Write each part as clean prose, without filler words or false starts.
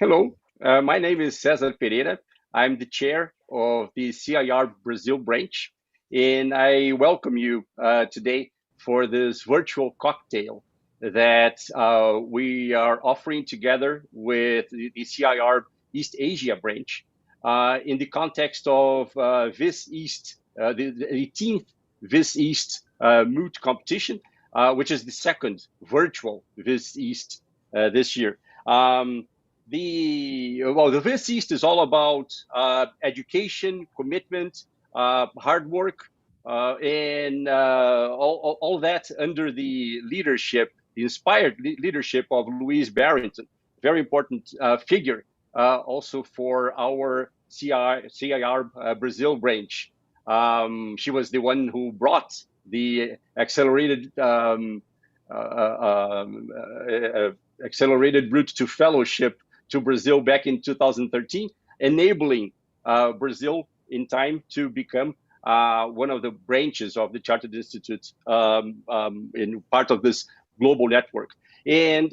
Hello, my name is Cesar Pereira. I'm the chair of the CIR Brazil branch, and I welcome you today for this virtual cocktail that we are offering together with the CIR East Asia branch in the context of Vis East, the 18th Vis East Moot competition, which is the second virtual Vis East this year. The Vis East is all about education, commitment, hard work, and all that under the leadership, the inspired leadership of Louise Barrington, very important figure also for our CIR Brazil branch. She was the one who brought the accelerated route to fellowship to Brazil back in 2013, enabling Brazil in time to become one of the branches of the Chartered Institute in part of this global network. And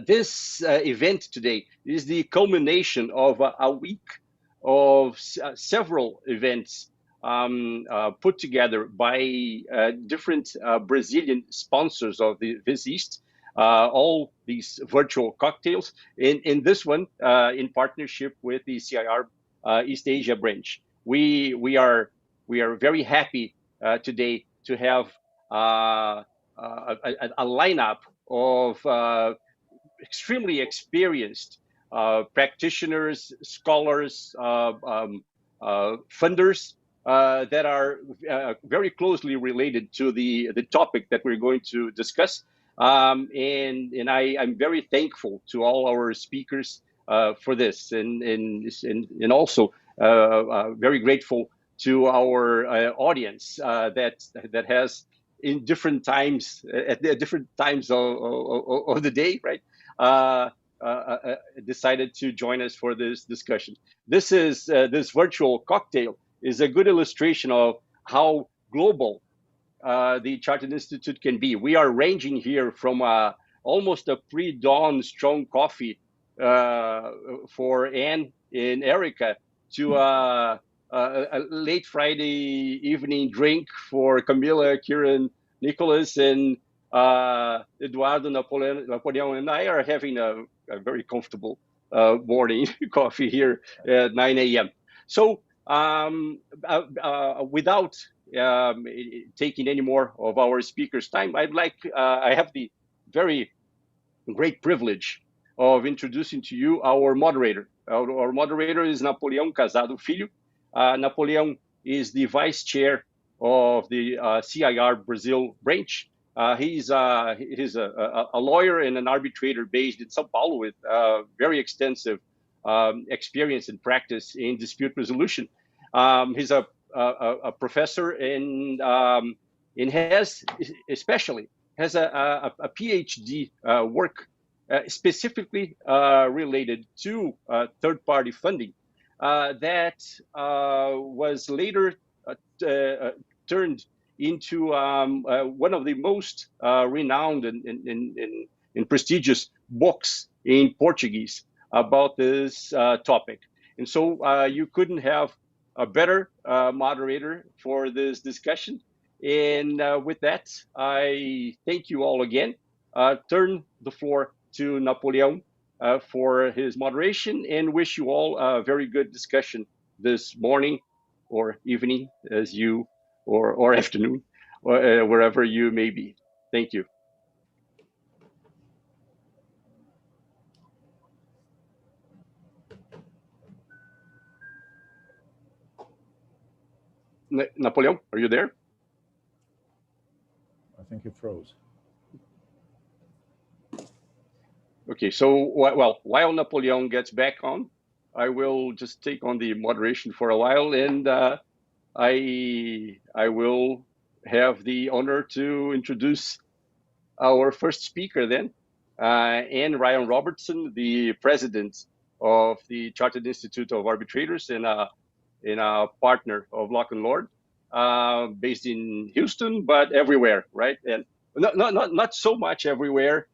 this event today is the culmination of a week of several events put together by different Brazilian sponsors of the Vis East, all these virtual cocktails. In this one, in partnership with the CIR East Asia branch, we are very happy today to have a lineup of extremely experienced practitioners, scholars, funders that are very closely related to the topic that we're going to discuss. And I'm very thankful to all our speakers for this, and also very grateful to our audience that has in different times at different times of the day, right? Decided to join us for this discussion. This virtual cocktail is a good illustration of how global the Chartered Institute can be. We are ranging here from almost a pre-dawn strong coffee for Anne and Erica to a late Friday evening drink for Camilla, Kieran, Nicholas, and Eduardo, Napoleon, and I are having a very comfortable morning coffee here at 9 a.m. So without taking any more of our speakers' time, I have the very great privilege of introducing to you our moderator. Our moderator is Napoleão Casado Filho. Napoleão is the vice chair of the CIR Brazil branch. He's a lawyer and an arbitrator based in São Paulo with very extensive experience and practice in dispute resolution. He's a professor and has a PhD work specifically related to third-party funding that was later turned into one of the most renowned and prestigious books in Portuguese about this topic. And so you couldn't have a better moderator for this discussion. And with that, I thank you all again. Turn the floor to Napoleão for his moderation and wish you all a very good discussion this morning or evening or afternoon, or wherever you may be. Thank you. Napoleão, are you there? I think you froze. Okay, so well, while Napoleão gets back on, I will just take on the moderation for a while, and I will have the honor to introduce our first speaker then, Anne Ryan Robertson, the president of the Chartered Institute of Arbitrators and a partner of Lock and Lord, based in Houston, but everywhere, right? And not so much everywhere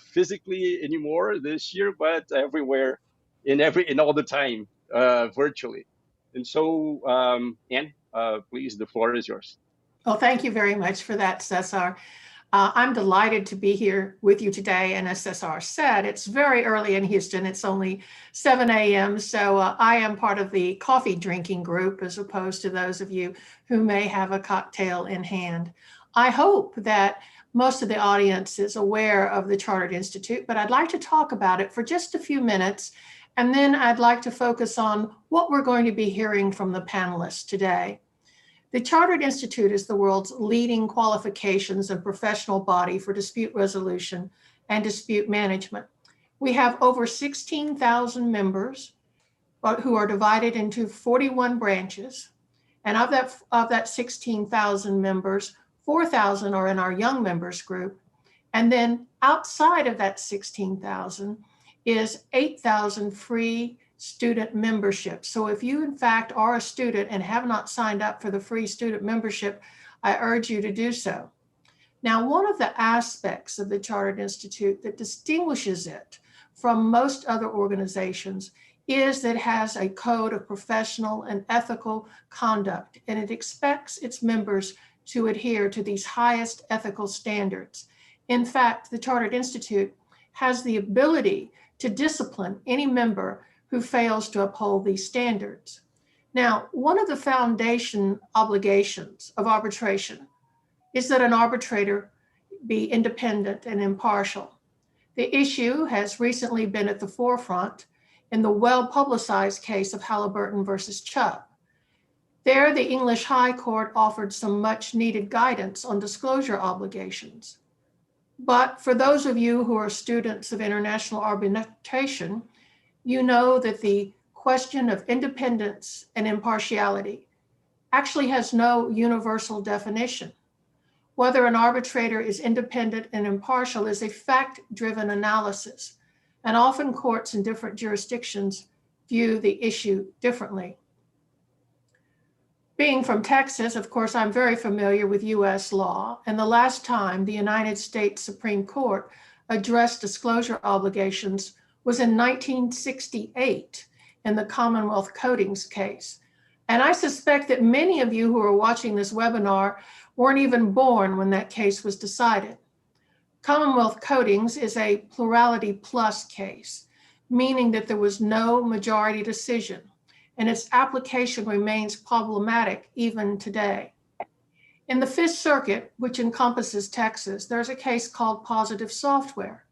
physically anymore this year, but everywhere, in all the time, virtually. And so, Anne, please, the floor is yours. Well, thank you very much for that, Cesar. I'm delighted to be here with you today. And as Cesar said, it's very early in Houston. It's only 7 a.m. So I am part of the coffee drinking group as opposed to those of you who may have a cocktail in hand. I hope that most of the audience is aware of the Chartered Institute, but I'd like to talk about it for just a few minutes. And then I'd like to focus on what we're going to be hearing from the panelists today. The Chartered Institute is the world's leading qualifications and professional body for dispute resolution and dispute management. We have over 16,000 members who are divided into 41 branches. And of that 16,000 members, 4,000 are in our young members group. And then outside of that 16,000 is 8,000 free student membership. So if you in fact are a student and have not signed up for the free student membership, I urge you to do so. Now, one of the aspects of the Chartered Institute that distinguishes it from most other organizations is that it has a code of professional and ethical conduct, and it expects its members to adhere to these highest ethical standards. In fact, the Chartered Institute has the ability to discipline any member who fails to uphold these standards. Now, one of the foundation obligations of arbitration is that an arbitrator be independent and impartial. The issue has recently been at the forefront in the well-publicized case of Halliburton versus Chubb. There, the English High Court offered some much-needed guidance on disclosure obligations. But for those of you who are students of international arbitration, you know that the question of independence and impartiality actually has no universal definition. Whether an arbitrator is independent and impartial is a fact-driven analysis, and often courts in different jurisdictions view the issue differently. Being from Texas, of course, I'm very familiar with US law, and the last time the United States Supreme Court addressed disclosure obligations was in 1968 in the Commonwealth Coatings case. And I suspect that many of you who are watching this webinar weren't even born when that case was decided. Commonwealth Coatings is a plurality plus case, meaning that there was no majority decision, and its application remains problematic even today. In the Fifth Circuit, which encompasses Texas, there's a case called Positive Software.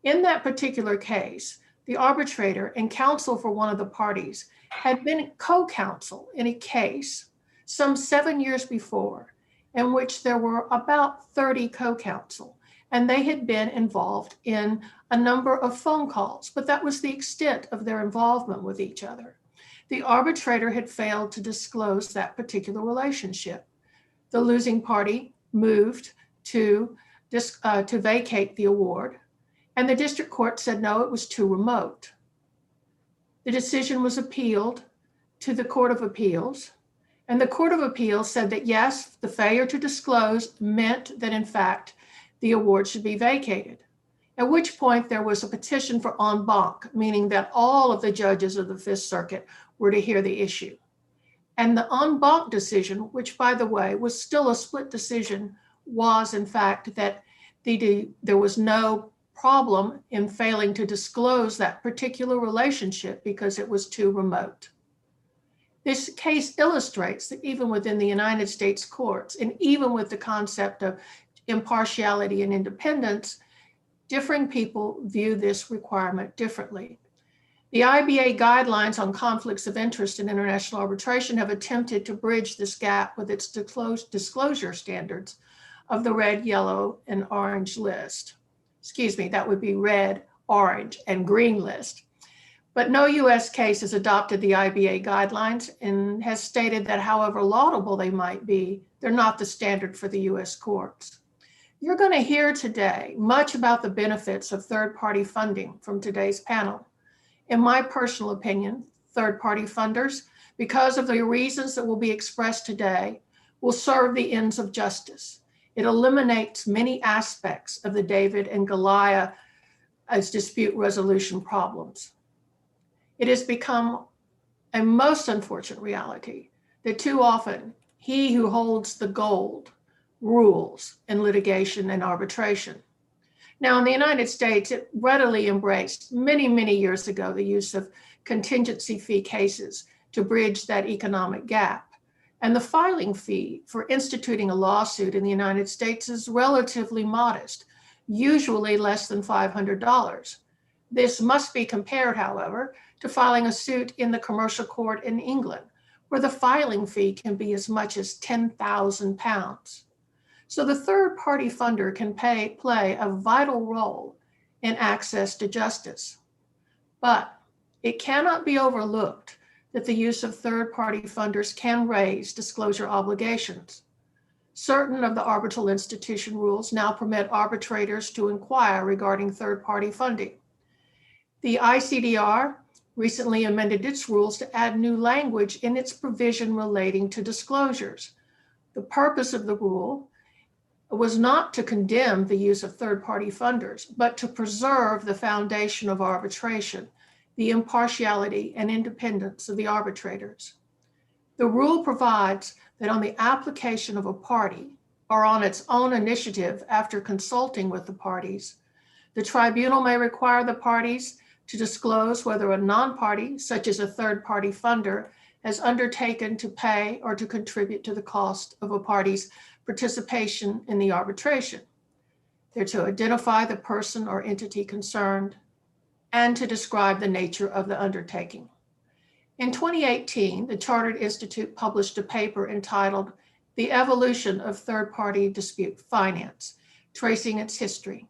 In that particular case, the arbitrator and counsel for one of the parties had been co-counsel in a case some 7 years before, in which there were about 30 co-counsel, and they had been involved in a number of phone calls, but that was the extent of their involvement with each other. The arbitrator had failed to disclose that particular relationship. The losing party moved to vacate the award, and the district court said no, it was too remote. The decision was appealed to the Court of Appeals, and the Court of Appeals said that yes, the failure to disclose meant that in fact the award should be vacated. At which point there was a petition for en banc, meaning that all of the judges of the Fifth Circuit were to hear the issue. And the en banc decision, which by the way was still a split decision, was in fact that there was no problem in failing to disclose that particular relationship because it was too remote. This case illustrates that even within the United States courts, and even with the concept of impartiality and independence, differing people view this requirement differently. The IBA guidelines on conflicts of interest in international arbitration have attempted to bridge this gap with its disclosure standards of the red, yellow, and orange list. Excuse me, that would be red, orange, and green list. But no US case has adopted the IBA guidelines and has stated that however laudable they might be, they're not the standard for the US courts. You're going to hear today much about the benefits of third-party funding from today's panel. In my personal opinion, third-party funders, because of the reasons that will be expressed today, will serve the ends of justice. It eliminates many aspects of the David and Goliath as dispute resolution problems. It has become a most unfortunate reality that too often he who holds the gold rules in litigation and arbitration. Now, in the United States, it readily embraced many, many years ago the use of contingency fee cases to bridge that economic gap. And the filing fee for instituting a lawsuit in the United States is relatively modest, usually less than $500. This must be compared, however, to filing a suit in the commercial court in England, where the filing fee can be as much as £10,000. So the third-party funder can play a vital role in access to justice. But it cannot be overlooked that the use of third-party funders can raise disclosure obligations. Certain of the arbitral institution rules now permit arbitrators to inquire regarding third-party funding. The ICDR recently amended its rules to add new language in its provision relating to disclosures. The purpose of the rule was not to condemn the use of third-party funders, but to preserve the foundation of arbitration, the impartiality and independence of the arbitrators. The rule provides that on the application of a party or on its own initiative after consulting with the parties, the tribunal may require the parties to disclose whether a non-party, such as a third-party funder, has undertaken to pay or to contribute to the cost of a party's participation in the arbitration. They're to identify the person or entity concerned and to describe the nature of the undertaking. In 2018, the Chartered Institute published a paper entitled The Evolution of Third-Party Dispute Finance, Tracing Its History.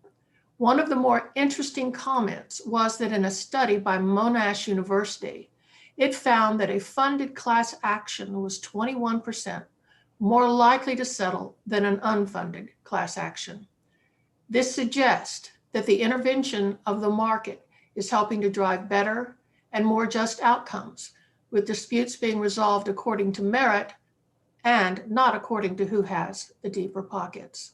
One of the more interesting comments was that in a study by Monash University, it found that a funded class action was 21% more likely to settle than an unfunded class action. This suggests that the intervention of the market is helping to drive better and more just outcomes, with disputes being resolved according to merit and not according to who has the deeper pockets.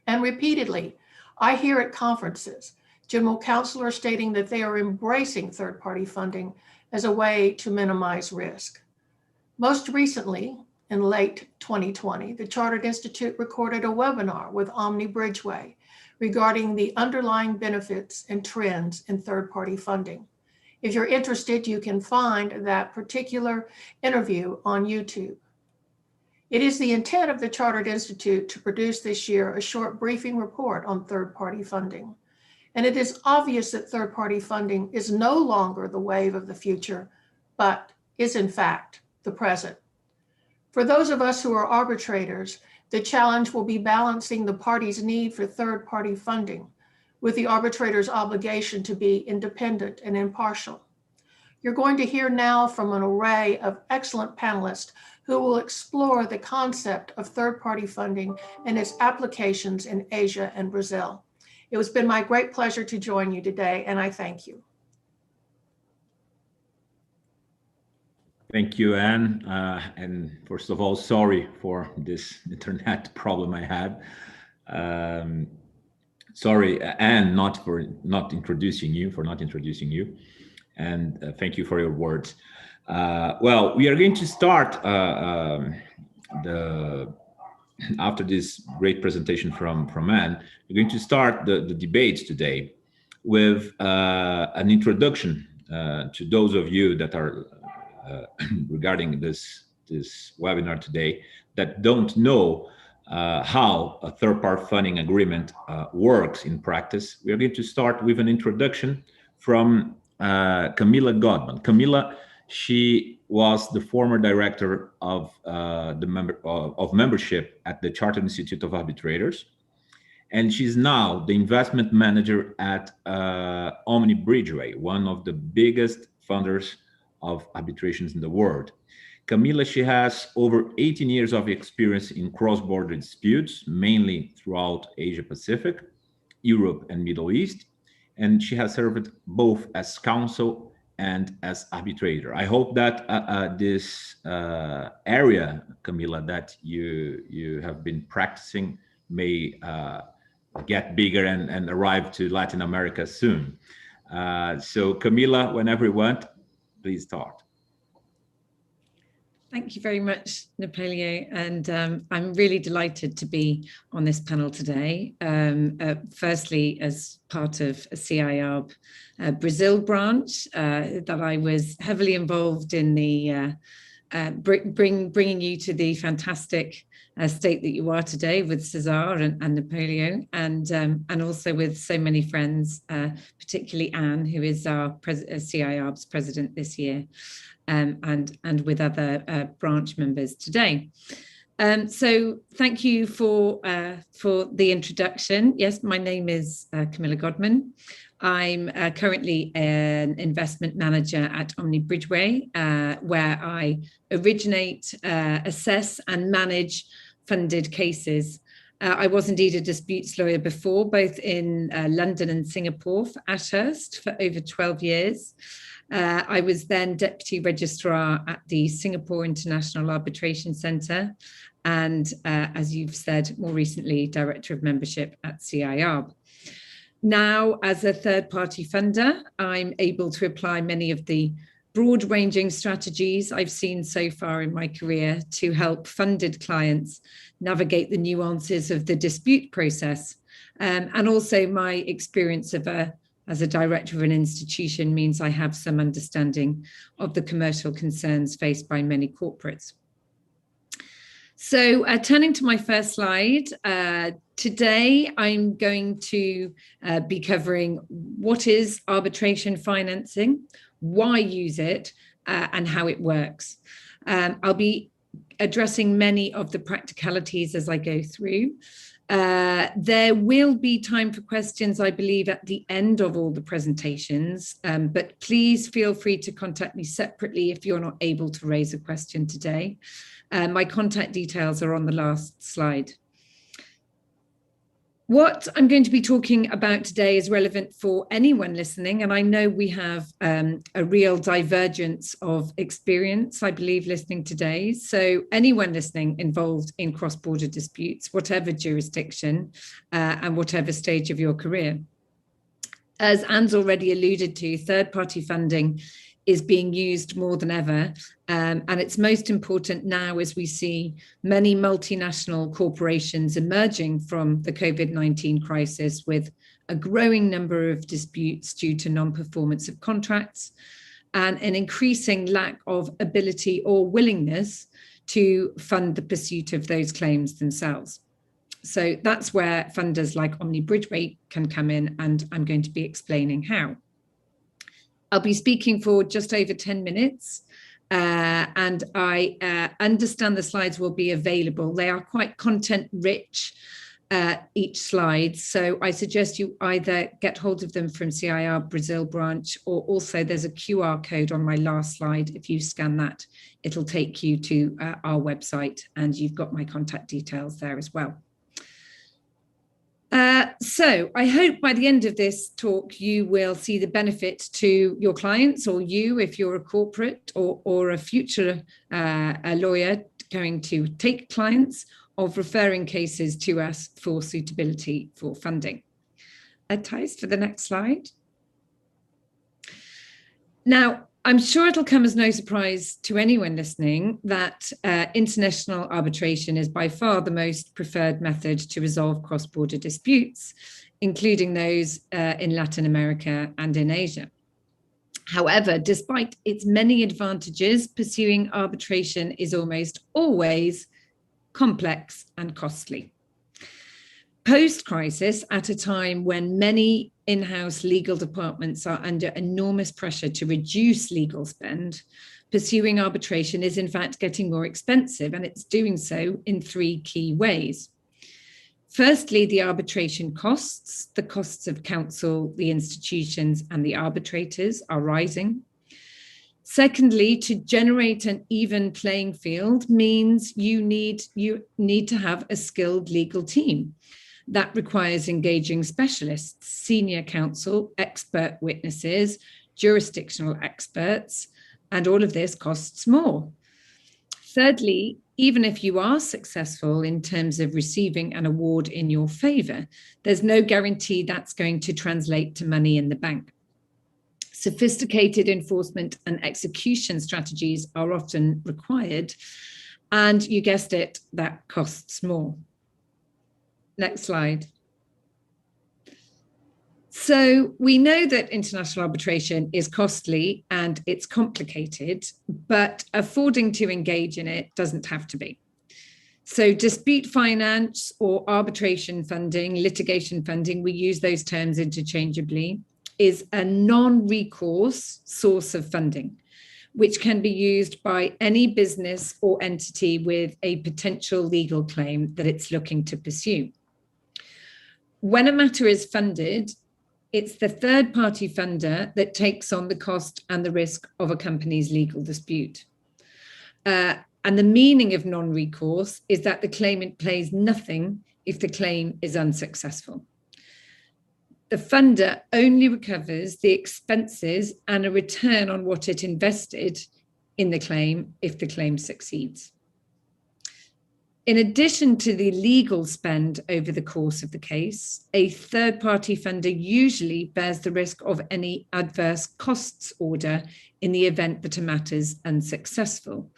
And repeatedly, I hear at conferences, general counselors stating that they are embracing third-party funding as a way to minimize risk. Most recently, in late 2020, the Chartered Institute recorded a webinar with Omni Bridgeway regarding the underlying benefits and trends in third-party funding. If you're interested, you can find that particular interview on YouTube. It is the intent of the Chartered Institute to produce this year a short briefing report on third-party funding. And it is obvious that third-party funding is no longer the wave of the future, but is in fact the present. For those of us who are arbitrators, the challenge will be balancing the party's need for third-party funding with the arbitrator's obligation to be independent and impartial. You're going to hear now from an array of excellent panelists who will explore the concept of third-party funding and its applications in Asia and Brazil. It has been my great pleasure to join you today, and I thank you. Thank you, Anne. And first of all, sorry for this internet problem I had. Sorry, Anne, for not introducing you. And thank you for your words. Well, we are going to start after this great presentation from Anne. We're going to start the debate today with an introduction to those of you that are regarding this webinar today that don't know how a third-party funding agreement works in practice. We are going to start with an introduction from Camilla Godman. Camilla, she was the former director of membership at the Chartered Institute of Arbitrators, and she's now the investment manager at Omni Bridgeway, one of the biggest funders of arbitrations in the world. Camilla, she has over 18 years of experience in cross-border disputes, mainly throughout Asia Pacific, Europe, and Middle East, and she has served both as counsel and as arbitrator. I hope that this area, Camilla, that you have been practicing may get bigger and arrive to Latin America soon. So Camila, whenever you want, please start. Thank you very much, Napoleon. And I'm really delighted to be on this panel today. Firstly, as part of a CIARB Brazil branch, that I was heavily involved in the bringing you to the fantastic state that you are today with Cesar and Napoleon, and also with so many friends, particularly Anne, who is our CIARB's president this year. And with other branch members today. So thank you for the introduction. Yes, my name is Camilla Godman. I'm currently an investment manager at Omni Bridgeway, where I originate, assess and manage funded cases. I was indeed a disputes lawyer before, both in London and Singapore for Ashurst for over 12 years. I was then Deputy Registrar at the Singapore International Arbitration Centre and, as you've said, more recently, Director of Membership at CIARB. Now, as a third-party funder, I'm able to apply many of the broad-ranging strategies I've seen so far in my career to help funded clients navigate the nuances of the dispute process. And also my experience as a director of an institution means I have some understanding of the commercial concerns faced by many corporates. So turning to my first slide, today I'm going to be covering what is arbitration financing, why use it, and how it works. I'll be addressing many of the practicalities as I go through. There will be time for questions, I believe, at the end of all the presentations, but please feel free to contact me separately if you're not able to raise a question today. My contact details are on the last slide. What I'm going to be talking about today is relevant for anyone listening, and I know we have a real divergence of experience, I believe, listening today. So anyone listening involved in cross-border disputes, whatever jurisdiction and whatever stage of your career. As Anne's already alluded to, third-party funding is being used more than ever. And it's most important now as we see many multinational corporations emerging from the COVID-19 crisis with a growing number of disputes due to non-performance of contracts and an increasing lack of ability or willingness to fund the pursuit of those claims themselves. So that's where funders like Omni Bridgeway can come in, and I'm going to be explaining how. I'll be speaking for just over 10 minutes, and I understand the slides will be available. They are quite content rich, each slide, so I suggest you either get hold of them from CIARB Brazil branch, or also there's a QR code on my last slide. If you scan that, it'll take you to our website, and you've got my contact details there as well. So I hope by the end of this talk, you will see the benefit to your clients, or you, if you're a corporate or a future a lawyer going to take clients, of referring cases to us for suitability for funding. Thijs, for the next slide. Now, I'm sure it'll come as no surprise to anyone listening that international arbitration is by far the most preferred method to resolve cross-border disputes, including those in Latin America and in Asia. However, despite its many advantages, pursuing arbitration is almost always complex and costly. Post-crisis, at a time when many in-house legal departments are under enormous pressure to reduce legal spend, pursuing arbitration is in fact getting more expensive, and it's doing so in three key ways. Firstly, the arbitration costs, the costs of counsel, the institutions, and the arbitrators are rising. Secondly, to generate an even playing field means you need to have a skilled legal team. That requires engaging specialists, senior counsel, expert witnesses, jurisdictional experts, and all of this costs more. Thirdly, even if you are successful in terms of receiving an award in your favor, there's no guarantee that's going to translate to money in the bank. Sophisticated enforcement and execution strategies are often required, and you guessed it, that costs more. Next slide. So we know that international arbitration is costly and it's complicated, but affording to engage in it doesn't have to be. So dispute finance or arbitration funding, litigation funding, we use those terms interchangeably, is a non-recourse source of funding, which can be used by any business or entity with a potential legal claim that it's looking to pursue. When a matter is funded, it's the third-party funder that takes on the cost and the risk of a company's legal dispute. And the meaning of non-recourse is that the claimant pays nothing if the claim is unsuccessful. The funder only recovers the expenses and a return on what it invested in the claim if the claim succeeds. In addition to the legal spend over the course of the case, a third-party funder usually bears the risk of any adverse costs order in the event that a matter is unsuccessful.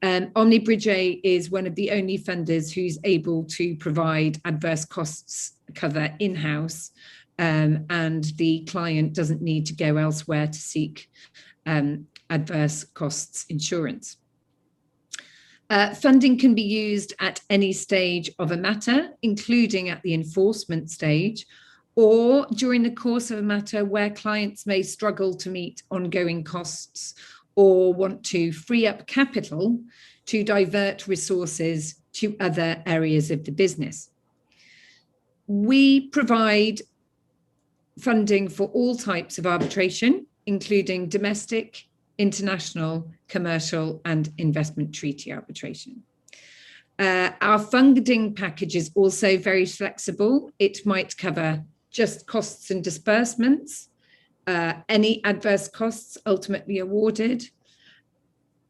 Omni Bridgeway is one of the only funders who's able to provide adverse costs cover in-house, and the client doesn't need to go elsewhere to seek adverse costs insurance. Funding can be used at any stage of a matter, including at the enforcement stage, or during the course of a matter where clients may struggle to meet ongoing costs or want to free up capital to divert resources to other areas of the business. We provide funding for all types of arbitration, including domestic, international, commercial, and investment treaty arbitration. Our funding package is also very flexible. It might cover just costs and disbursements, any adverse costs ultimately awarded,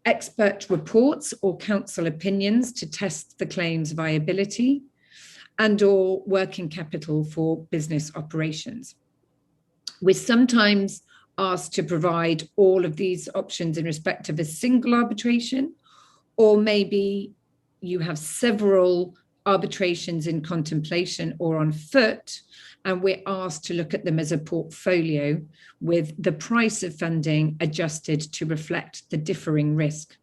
expert reports or counsel opinions to test the claim's viability, and/or working capital for business operations. We're sometimes asked to provide all of these options in respect of a single arbitration, or maybe you have several arbitrations in contemplation or on foot, and we're asked to look at them as a portfolio with the price of funding adjusted to reflect the differing risk.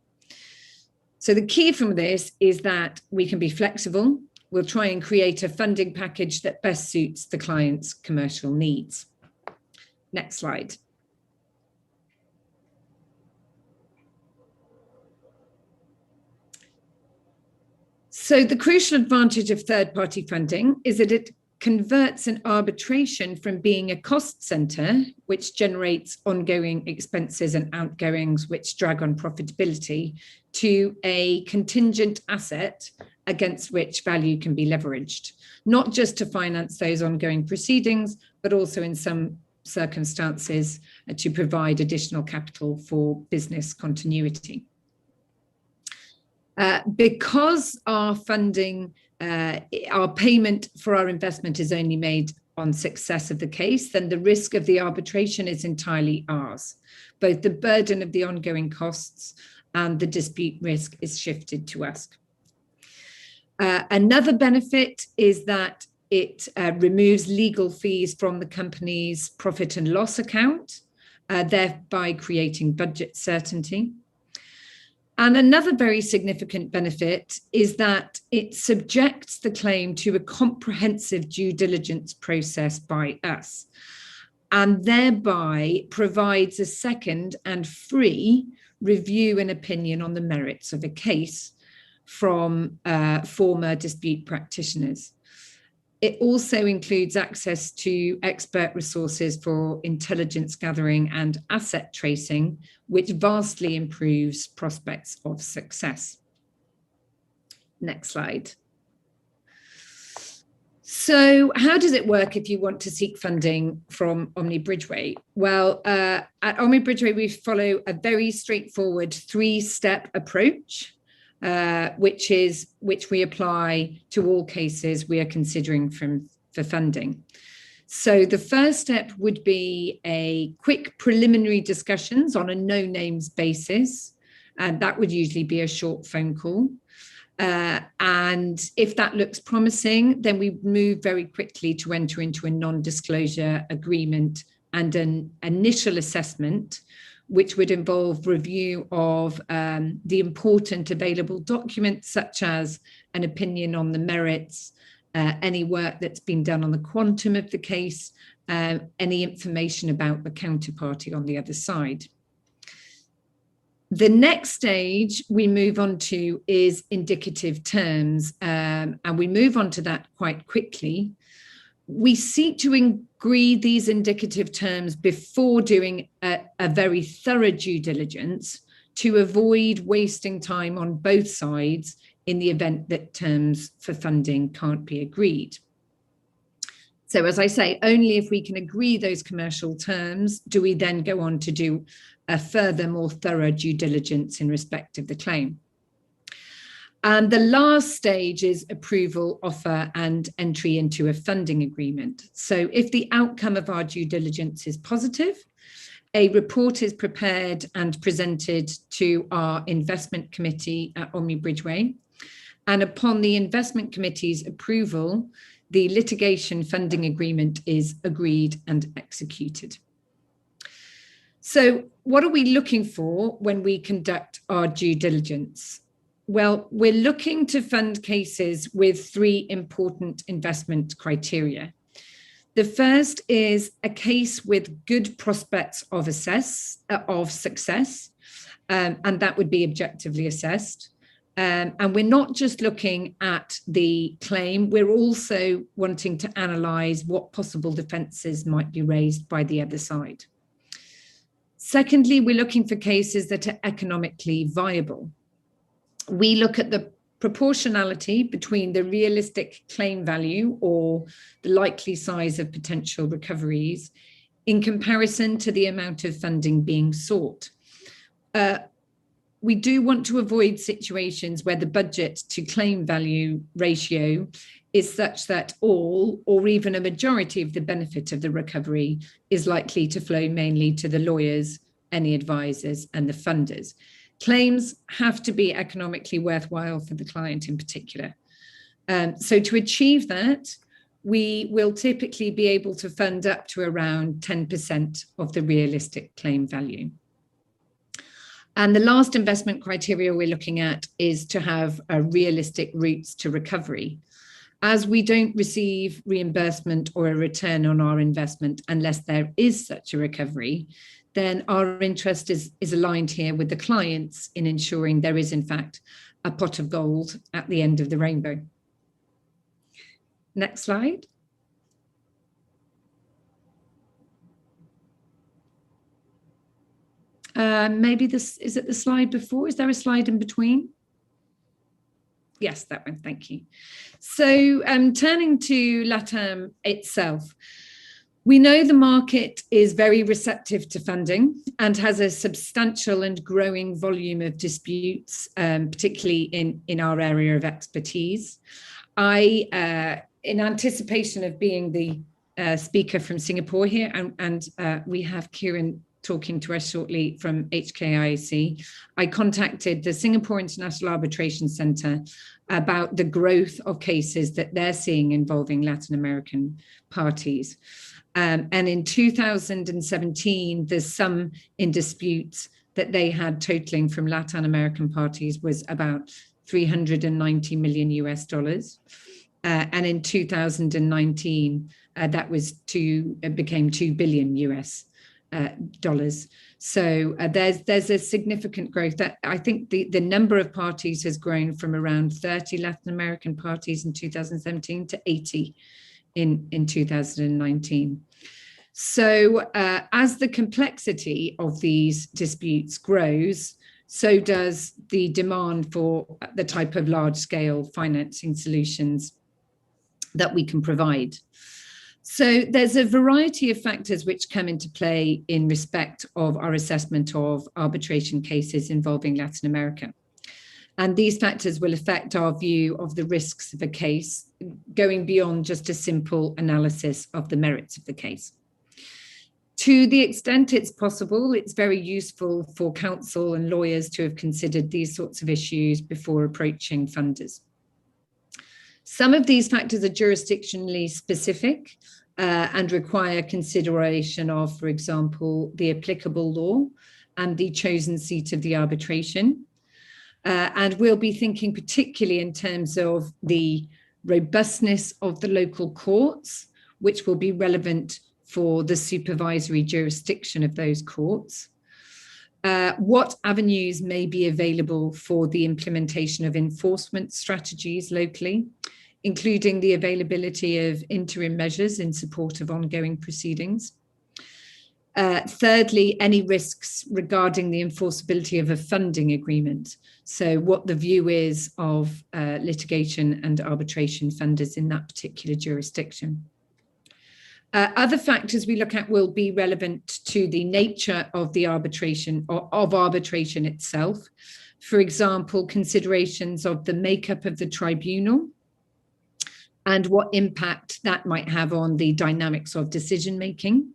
So the key from this is that we can be flexible. We'll try and create a funding package that best suits the client's commercial needs. Next slide. So the crucial advantage of third-party funding is that it converts an arbitration from being a cost center, which generates ongoing expenses and outgoings, which drag on profitability, to a contingent asset against which value can be leveraged, not just to finance those ongoing proceedings, but also in some circumstances to provide additional capital for business continuity. Because our funding, our payment for our investment is only made on success of the case, then the risk of the arbitration is entirely ours. Both the burden of the ongoing costs and the dispute risk is shifted to us. Another benefit is that it removes legal fees from the company's profit and loss account, thereby creating budget certainty. And another very significant benefit is that it subjects the claim to a comprehensive due diligence process by us, and thereby provides a second and free review and opinion on the merits of a case from former dispute practitioners. It also includes access to expert resources for intelligence gathering and asset tracing, which vastly improves prospects of success. Next slide. So how does it work if you want to seek funding from Omni Bridgeway? Well, at Omni Bridgeway, we follow a very straightforward 3-step approach. which we apply to all cases we are considering for funding. So the first step would be a quick preliminary discussions on a no names basis, and that would usually be a short phone call. And if that looks promising, then we move very quickly to enter into a non-disclosure agreement and an initial assessment, which would involve review of the important available documents, such as an opinion on the merits, any work that's been done on the quantum of the case, any information about the counterparty on the other side. The next stage we move on to is indicative terms, and we move on to that quite quickly. We seek to agree these indicative terms before doing a very thorough due diligence to avoid wasting time on both sides in the event that terms for funding can't be agreed. So as I say, only if we can agree those commercial terms do we then go on to do a further, more thorough due diligence in respect of the claim. And the last stage is approval, offer, and entry into a funding agreement. So if the outcome of our due diligence is positive, a report is prepared and presented to our investment committee at Omni Bridgeway. And upon the investment committee's approval, the litigation funding agreement is agreed and executed. So what are we looking for when we conduct our due diligence? Well, we're looking to fund cases with three important investment criteria. The first is a case with good prospects of success, and that would be objectively assessed. And we're not just looking at the claim, we're also wanting to analyse what possible defences might be raised by the other side. Secondly, we're looking for cases that are economically viable. We look at the proportionality between the realistic claim value or the likely size of potential recoveries in comparison to the amount of funding being sought. We do want to avoid situations where the budget to claim value ratio is such that all or even a majority of the benefit of the recovery is likely to flow mainly to the lawyers, any advisors, and the funders. Claims have to be economically worthwhile for the client in particular. So to achieve that, we will typically be able to fund up to around 10% of the realistic claim value. And the last investment criteria we're looking at is to have realistic routes to recovery. As we don't receive reimbursement or a return on our investment unless there is such a recovery, then our interest is aligned here with the clients in ensuring there is, in fact, a pot of gold at the end of the rainbow. Next slide. Maybe this, is it the slide before? Is there a slide in between? Yes, that one, thank you. So turning to LATAM itself, we know the market is very receptive to funding and has a substantial and growing volume of disputes, particularly in our area of expertise. In anticipation of being the speaker from Singapore here, and we have Kieran talking to us shortly from HKIAC, I contacted the Singapore International Arbitration Centre about the growth of cases that they're seeing involving Latin American parties. And in 2017, the sum in disputes that they had totaling from Latin American parties was about $390 million US. And in 2019, that was became $2 billion US. So there's a significant growth. That I think the number of parties has grown from around 30 Latin American parties in 2017 to 80 in 2019. So as the complexity of these disputes grows, so does the demand for the type of large-scale financing solutions that we can provide. So there's a variety of factors which come into play in respect of our assessment of arbitration cases involving Latin America. And these factors will affect our view of the risks of a case, going beyond just a simple analysis of the merits of the case. To the extent it's possible, it's very useful for counsel and lawyers to have considered these sorts of issues before approaching funders. Some of these factors are jurisdictionally specific and require consideration of, for example, the applicable law and the chosen seat of the arbitration. And we'll be thinking particularly in terms of the robustness of the local courts, which will be relevant for the supervisory jurisdiction of those courts. What avenues may be available for the implementation of enforcement strategies locally, including the availability of interim measures in support of ongoing proceedings. Thirdly, any risks regarding the enforceability of a funding agreement. So what the view is of litigation and arbitration funders in that particular jurisdiction. Other factors we look at will be relevant to the nature of the arbitration or of arbitration itself. For example, considerations of the makeup of the tribunal and what impact that might have on the dynamics of decision making.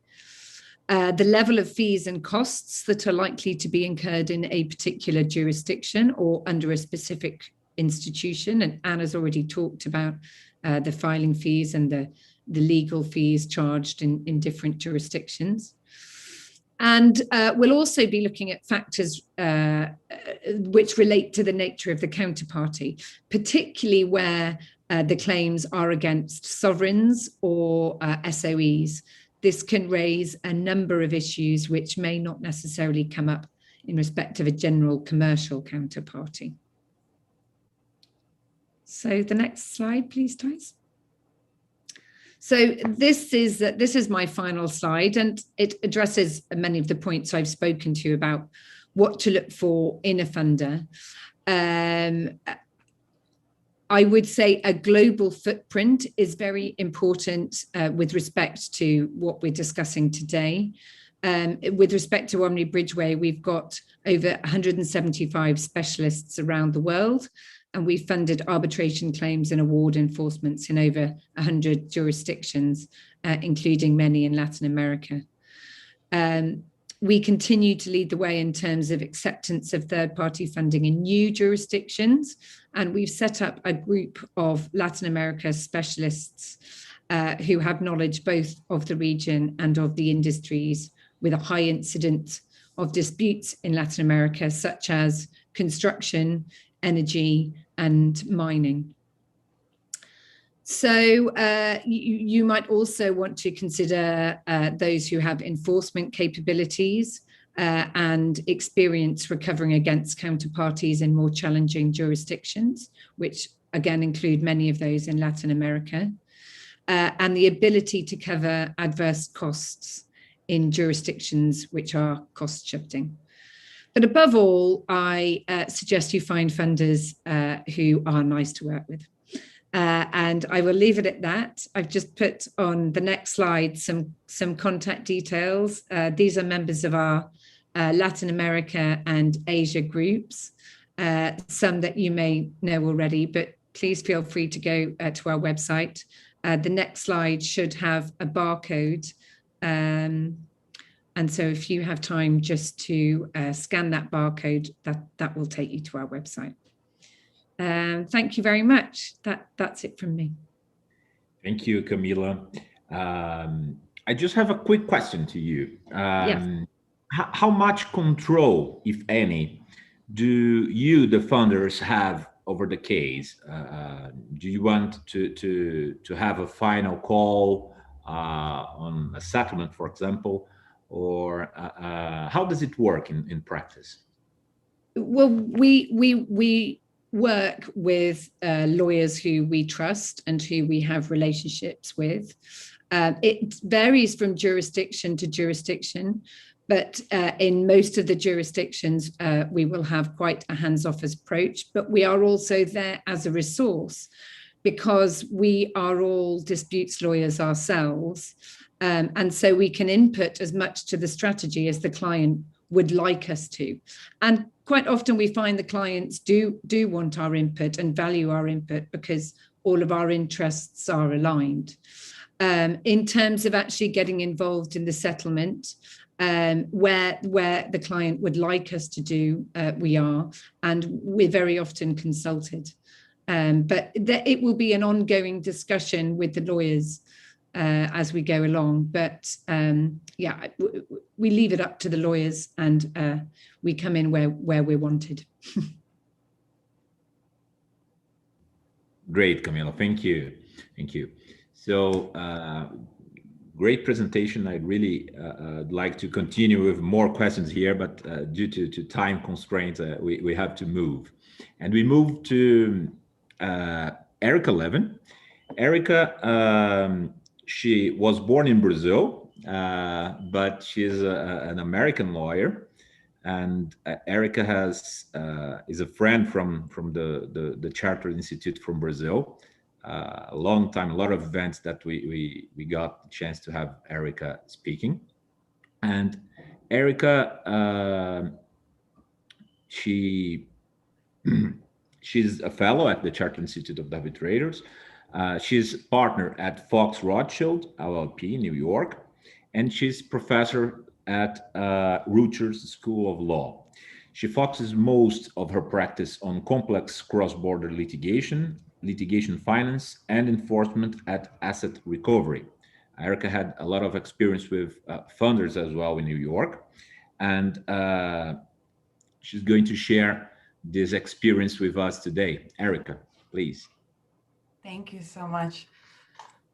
The level of fees and costs that are likely to be incurred in a particular jurisdiction or under a specific institution. And Anna's already talked about the filing fees and the legal fees charged in different jurisdictions. And we'll also be looking at factors which relate to the nature of the counterparty, particularly where the claims are against sovereigns or SOEs. This can raise a number of issues which may not necessarily come up in respect of a general commercial counterparty. So the next slide, please, Thijs. So this is my final slide, and it addresses many of the points I've spoken to about what to look for in a funder. I would say a global footprint is very important with respect to what we're discussing today. With respect to Omni Bridgeway, we've got over 175 specialists around the world, and we've funded arbitration claims and award enforcements in over 100 jurisdictions, including many in Latin America. We continue to lead the way in terms of acceptance of third-party funding in new jurisdictions, and we've set up a group of Latin America specialists who have knowledge both of the region and of the industries with a high incidence of disputes in Latin America, such as construction, energy, and mining. So you might also want to consider those who have enforcement capabilities and experience recovering against counterparties in more challenging jurisdictions, which again include many of those in Latin America, and the ability to cover adverse costs in jurisdictions which are cost shifting. But above all, I suggest you find funders who are nice to work with. And I will leave it at that. I've just put on the next slide some contact details. These are members of our Latin America and Asia groups, some that you may know already, but please feel free to go to our website. The next slide should have a barcode. And so if you have time just to scan that barcode, that will take you to our website. Thank you very much. That's it from me. Thank you, Camila. I just have a quick question to you. Yes. How much control, if any, do you, the funders, have over the case? Do you want to have a final call on a settlement, for example, or how does it work in practice? Well, we work with lawyers who we trust and who we have relationships with. It varies from jurisdiction to jurisdiction, but in most of the jurisdictions, we will have quite a hands-off approach, but we are also there as a resource because we are all disputes lawyers ourselves. And so we can input as much to the strategy as the client would like us to. And quite often we find the clients do want our input and value our input because all of our interests are aligned. In terms of actually getting involved in the settlement, where the client would like us to do, we are, and we're very often consulted. But it will be an ongoing discussion with the lawyers as we go along. But yeah, we leave it up to the lawyers, and we come in where we're wanted. Great, Camila. Thank you. Thank you. So great presentation. I'd really like to continue with more questions here, but due to time constraints, we have to move. And we move to Erica Levin. Erica, she was born in Brazil, but she's an American lawyer. And Erica is a friend from the Chartered Institute from Brazil. A long time, a lot of events that we got the chance to have Erica speaking. And Erica, she's a fellow at the Chartered Institute of Arbitrators. She's partner at Fox Rothschild LLP, New York, and she's professor at Reuters School of Law. She focuses most of her practice on complex cross-border litigation finance, and enforcement at asset recovery. Erica had a lot of experience with funders as well in New York, and she's going to share this experience with us today. Erica, please. Thank you so much.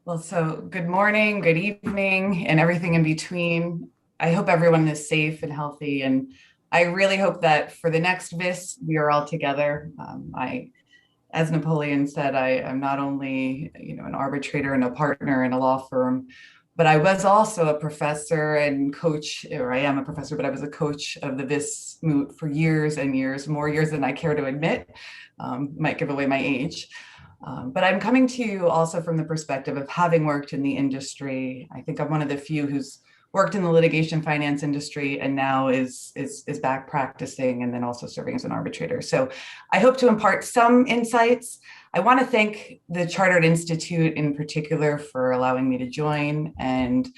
Well, so good morning, good evening, and everything in between. I hope everyone is safe and healthy, and I really hope that for the next VIS, we are all together. As Napoleon said, I'm not only an arbitrator and a partner in a law firm, but I was also a professor and coach, or I am a professor, but I was a coach of the VIS moot for years and years, more years than I care to admit. Might give away my age. But I'm coming to you also from the perspective of having worked in the industry. I think I'm one of the few who's worked in the litigation finance industry and now is back practicing and then also serving as an arbitrator. So I hope to impart some insights. I want to thank the Chartered Institute in particular for allowing me to join, and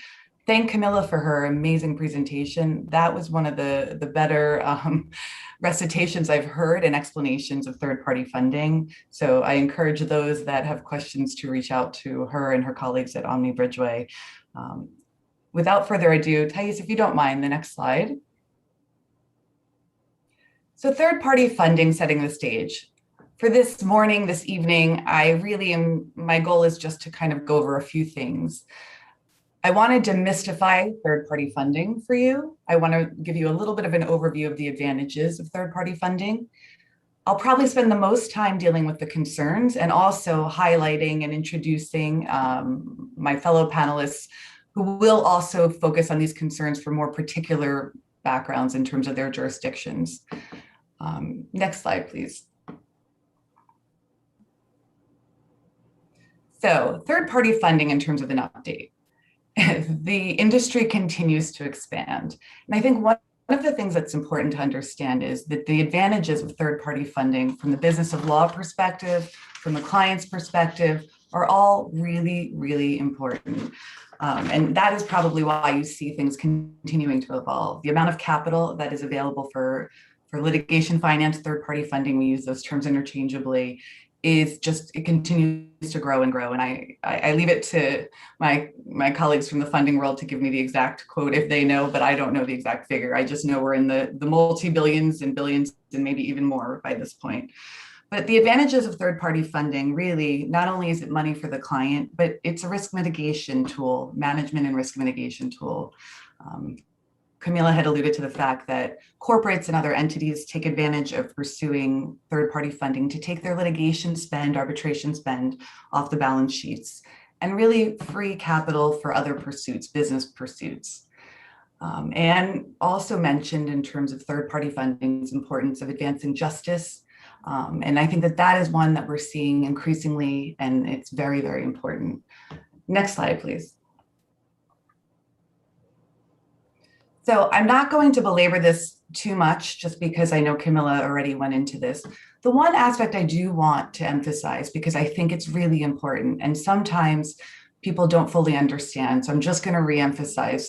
thank Camila for her amazing presentation. That was one of the better recitations I've heard and explanations of third-party funding. So I encourage those that have questions to reach out to her and her colleagues at Omni Bridgeway. Without further ado, Thais, if you don't mind, the next slide. So third-party funding, setting the stage. For this morning, this evening, my goal is just to kind of go over a few things. I want to demystify third-party funding for you. I want to give you a little bit of an overview of the advantages of third-party funding. I'll probably spend the most time dealing with the concerns and also highlighting and introducing my fellow panelists who will also focus on these concerns for more particular backgrounds in terms of their jurisdictions. Next slide, please. So third-party funding in terms of an update. The industry continues to expand. And I think one of the things that's important to understand is that the advantages of third-party funding from the business of law perspective, from the client's perspective, are all really, really important. And that is probably why you see things continuing to evolve. The amount of capital that is available for litigation finance, third-party funding, we use those terms interchangeably, it continues to grow and grow. And I leave it to my colleagues from the funding world to give me the exact quote if they know, but I don't know the exact figure. I just know we're in the multi-billions and billions and maybe even more by this point. But the advantages of third-party funding, really, not only is it money for the client, but it's a risk mitigation tool, management and risk mitigation tool. Camila had alluded to the fact that corporates and other entities take advantage of pursuing third-party funding to take their litigation spend, arbitration spend off the balance sheets and really free capital for other pursuits, business pursuits. And also mentioned in terms of third-party funding's importance of advancing justice. And I think that is one that we're seeing increasingly, and it's very, very important. Next slide, please. So I'm not going to belabor this too much just because I know Camilla already went into this. The one aspect I do want to emphasize, because I think it's really important and sometimes people don't fully understand, so I'm just going to reemphasize,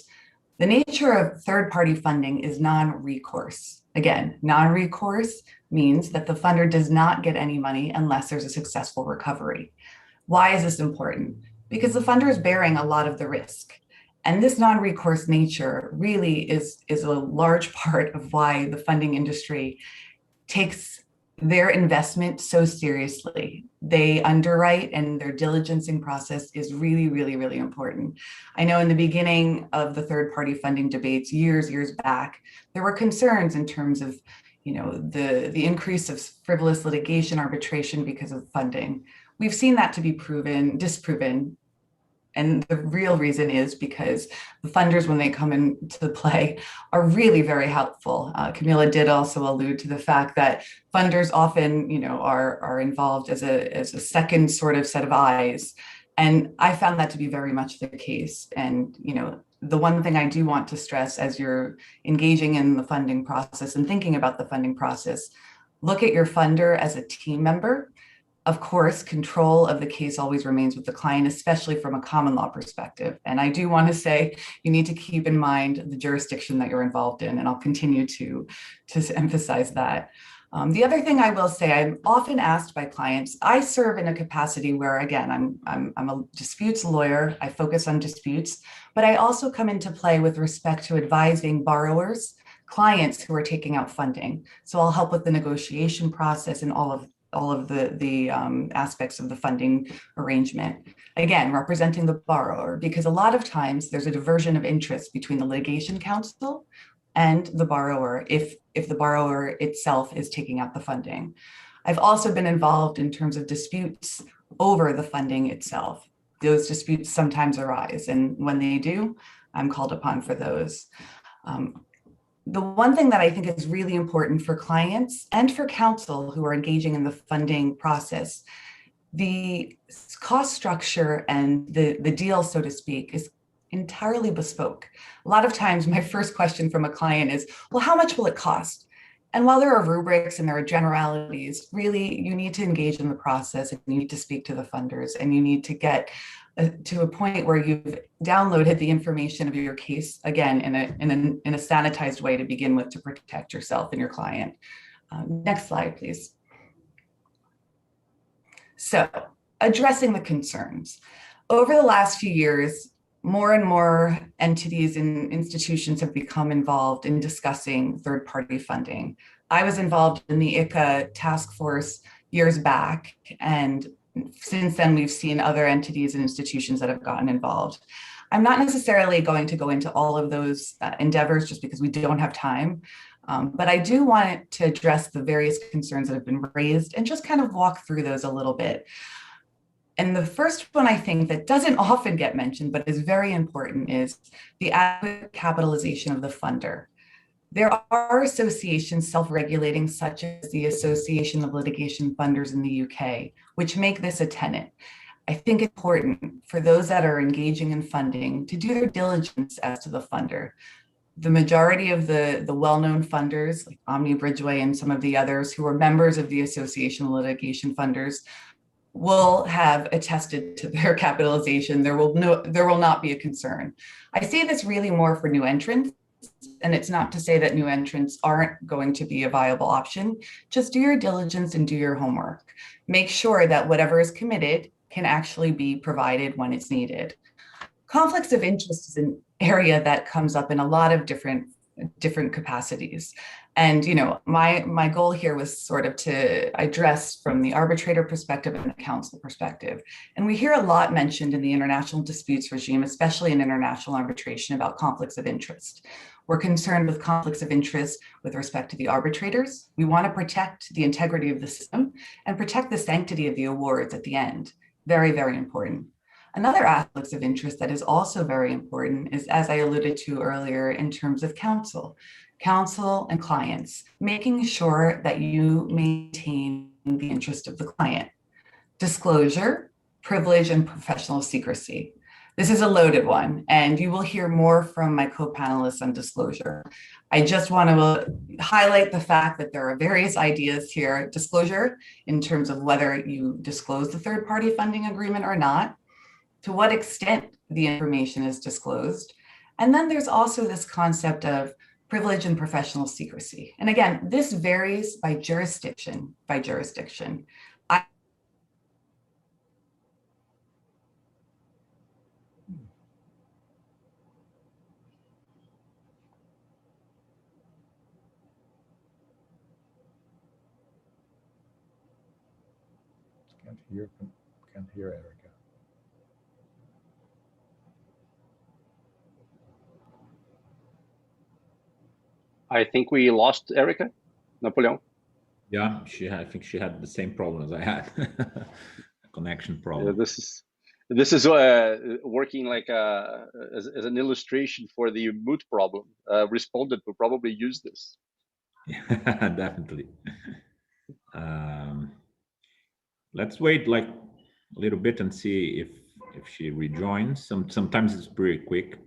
the nature of third-party funding is non-recourse. Again, non-recourse means that the funder does not get any money unless there's a successful recovery. Why is this important? Because the funder is bearing a lot of the risk. And this non-recourse nature really is a large part of why the funding industry takes their investment so seriously. They underwrite, and their diligencing process is really, really, really important. I know in the beginning of the third-party funding debates years back, there were concerns in terms of, the increase of frivolous litigation, arbitration because of funding. We've seen that to be disproven. And the real reason is because the funders, when they come into play, are really very helpful. Camilla did also allude to the fact that funders often, are involved as a second sort of set of eyes. And I found that to be very much the case. And, the one thing I do want to stress as you're engaging in the funding process and thinking about the funding process, look at your funder as a team member. Of course, control of the case always remains with the client, especially from a common law perspective. And I do want to say you need to keep in mind the jurisdiction that you're involved in, and I'll continue to emphasize that. The other thing I will say, I'm often asked by clients, I serve in a capacity where, again, I'm a disputes lawyer, I focus on disputes, but I also come into play with respect to advising borrowers, clients who are taking out funding. So I'll help with the negotiation process and all of the aspects of the funding arrangement. Again, representing the borrower, because a lot of times there's a diversion of interest between the litigation counsel and the borrower if the borrower itself is taking out the funding. I've also been involved in terms of disputes over the funding itself. Those disputes sometimes arise, and when they do, I'm called upon for those. The one thing that I think is really important for clients and for counsel who are engaging in the funding process, the cost structure and the deal, so to speak, is entirely bespoke. A lot of times my first question from a client is, well, how much will it cost? And while there are rubrics and there are generalities, really you need to engage in the process, and you need to speak to the funders, and you need to get to a point where you've downloaded the information of your case, again, in a sanitized way to begin with, to protect yourself and your client. Next slide, please. So, addressing the concerns. Over the last few years, more and more entities and institutions have become involved in discussing third-party funding. I was involved in the ICA task force years back, and since then we've seen other entities and institutions that have gotten involved. I'm not necessarily going to go into all of those endeavors just because we don't have time, but I do want to address the various concerns that have been raised and just kind of walk through those a little bit. And the first one I think that doesn't often get mentioned, but is very important, is the adequate capitalization of the funder. There are associations self-regulating, such as the Association of Litigation Funders in the UK, which make this a tenet. I think it's important for those that are engaging in funding to do their diligence as to the funder. The majority of the well-known funders, like Omni Bridgeway and some of the others who are members of the Association of Litigation Funders, will have attested to their capitalization. There will not be a concern. I see this really more for new entrants, and it's not to say that new entrants aren't going to be a viable option. Just do your diligence and do your homework. Make sure that whatever is committed can actually be provided when it's needed. Conflicts of interest is an area that comes up in a lot of different capacities. And my goal here was sort of to address from the arbitrator perspective and the counsel perspective. And we hear a lot mentioned in the international disputes regime, especially in international arbitration, about conflicts of interest. We're concerned with conflicts of interest with respect to the arbitrators. We want to protect the integrity of the system and protect the sanctity of the awards at the end. Very, very important. Another aspect of interest that is also very important is, as I alluded to earlier, in terms of counsel and clients, making sure that you maintain the interest of the client. Disclosure, privilege, and professional secrecy. This is a loaded one, and you will hear more from my co-panelists on disclosure. I just want to highlight the fact that there are various ideas here. Disclosure in terms of whether you disclose the third-party funding agreement or not, to what extent the information is disclosed. And then there's also this concept of privilege and professional secrecy. And again, this varies by jurisdiction by jurisdiction. Can't hear Erica. I think we lost Erica. Napoleon. Yeah, I think she had the same problem as I had, a connection problem. Yeah, this is working like as an illustration for the moot problem. Respondent will probably use this. Yeah, definitely. Let's wait like a little bit and see if she rejoins. Sometimes it's pretty quick.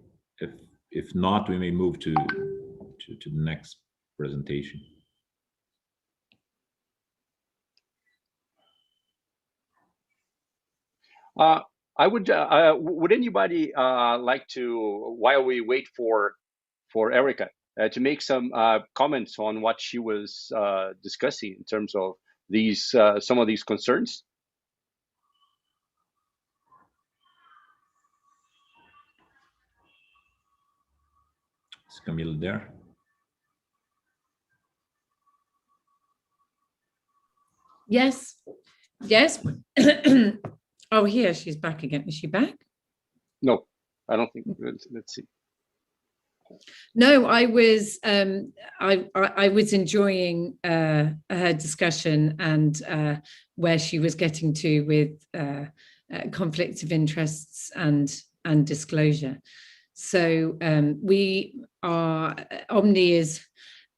If not, we may move to the next presentation. I would anybody like to, while we wait for Erica, to make some comments on what she was discussing in terms of these some of these concerns? Is Camille there? Yes. Oh, here she's back again. Is she back? No, I don't think. Let's see. No, I was I was enjoying her discussion and where she was getting to with conflicts of interests and disclosure. So Omni is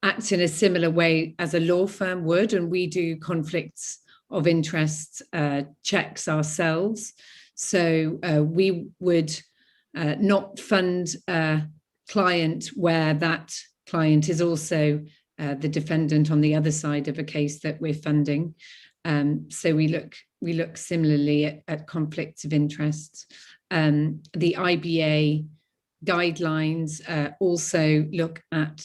acts in a similar way as a law firm would, and we do conflicts of interest checks ourselves. So we would not fund a client where that client is also the defendant on the other side of a case that we're funding. So we look similarly at conflicts of interest. The IBA guidelines also look at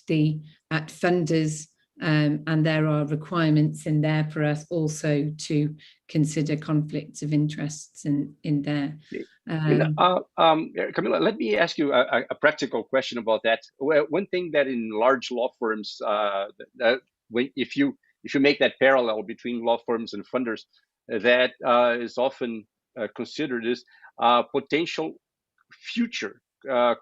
funders, and there are requirements in there for us also to consider conflicts of interests in there. Camila, let me ask you a practical question about that. One thing that in large law firms, if you make that parallel between law firms and funders, that is often considered is potential future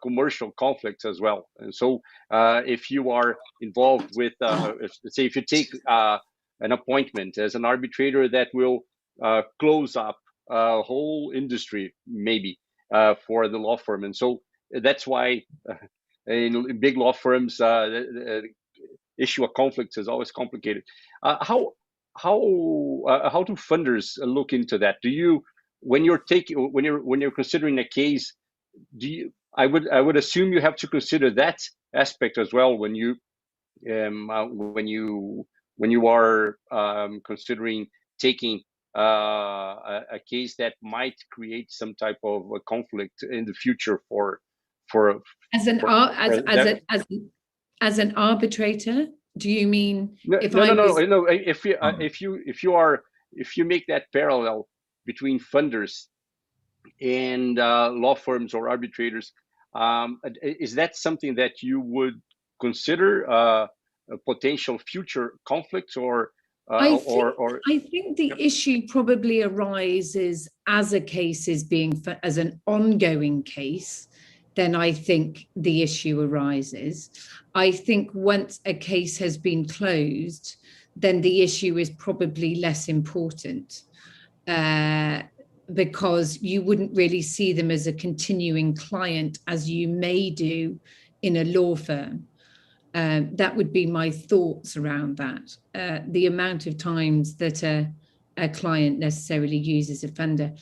commercial conflicts as well. And so if you are involved with, let's say if you take an appointment as an arbitrator that will close up a whole industry maybe for the law firm. And so that's why in big law firms, the issue of conflicts is always complicated. How do funders look into that? Do you, when you're considering a case, do you, I would assume you have to consider that aspect as well when you are considering taking a case that might create some type of a conflict in the future for as an arbitrator. Do you mean no? If you make that parallel between funders and law firms or arbitrators, is that something that you would consider a potential future conflicts or? I think the issue probably arises as a case is being as an ongoing case. Then I think the issue arises. I think once a case has been closed, then the issue is probably less important. Because you wouldn't really see them as a continuing client as you may do in a law firm. That would be my thoughts around that. The amount of times that a client necessarily uses a funder.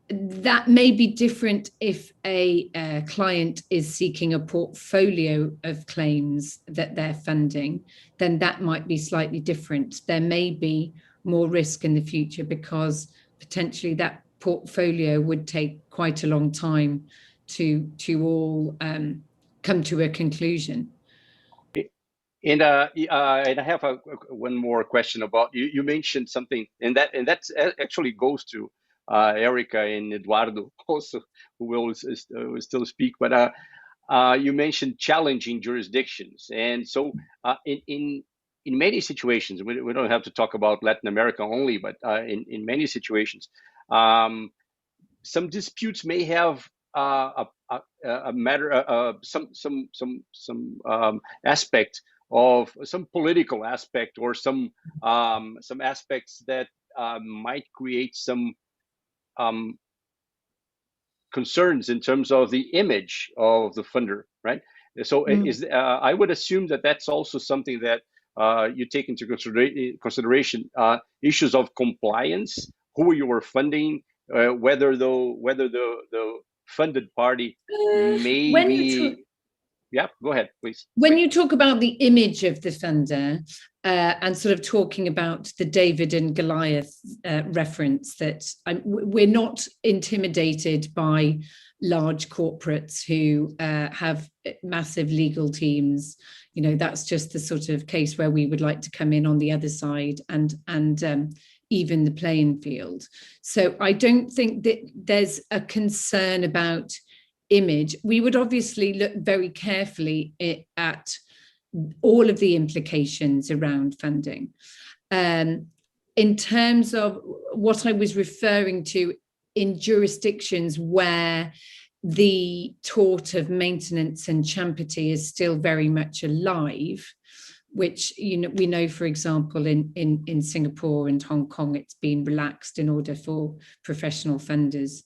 that may be different if a client is seeking a portfolio of claims that they're funding, then that might be slightly different. There may be more risk in the future because potentially that portfolio would take quite a long time to all come to a conclusion. And I have one more question about you. You mentioned something, and that actually goes to Erica and Eduardo also, who will still speak. But you mentioned challenging jurisdictions, and so in many situations, we don't have to talk about Latin America only, but in many situations, some disputes may have a matter, some aspect of some political aspect, or some aspects that might create some concerns in terms of the image of the funder, right? So I would assume that that's also something that you take into consideration, issues of compliance, who you are funding, whether the funded party may be. Yeah, go ahead, please. When you talk about the image of the funder and sort of talking about the David and Goliath reference, that we're not intimidated by large corporates who have massive legal teams. You know, that's just the sort of case where we would like to come in on the other side and even the playing field. So I don't think that there's a concern about image. We would obviously look very carefully at all of the implications around funding. In terms of what I was referring to in jurisdictions where the tort of maintenance and champity is still very much alive, which, you know, we know, for example, in Singapore and Hong Kong, it's been relaxed in order for professional funders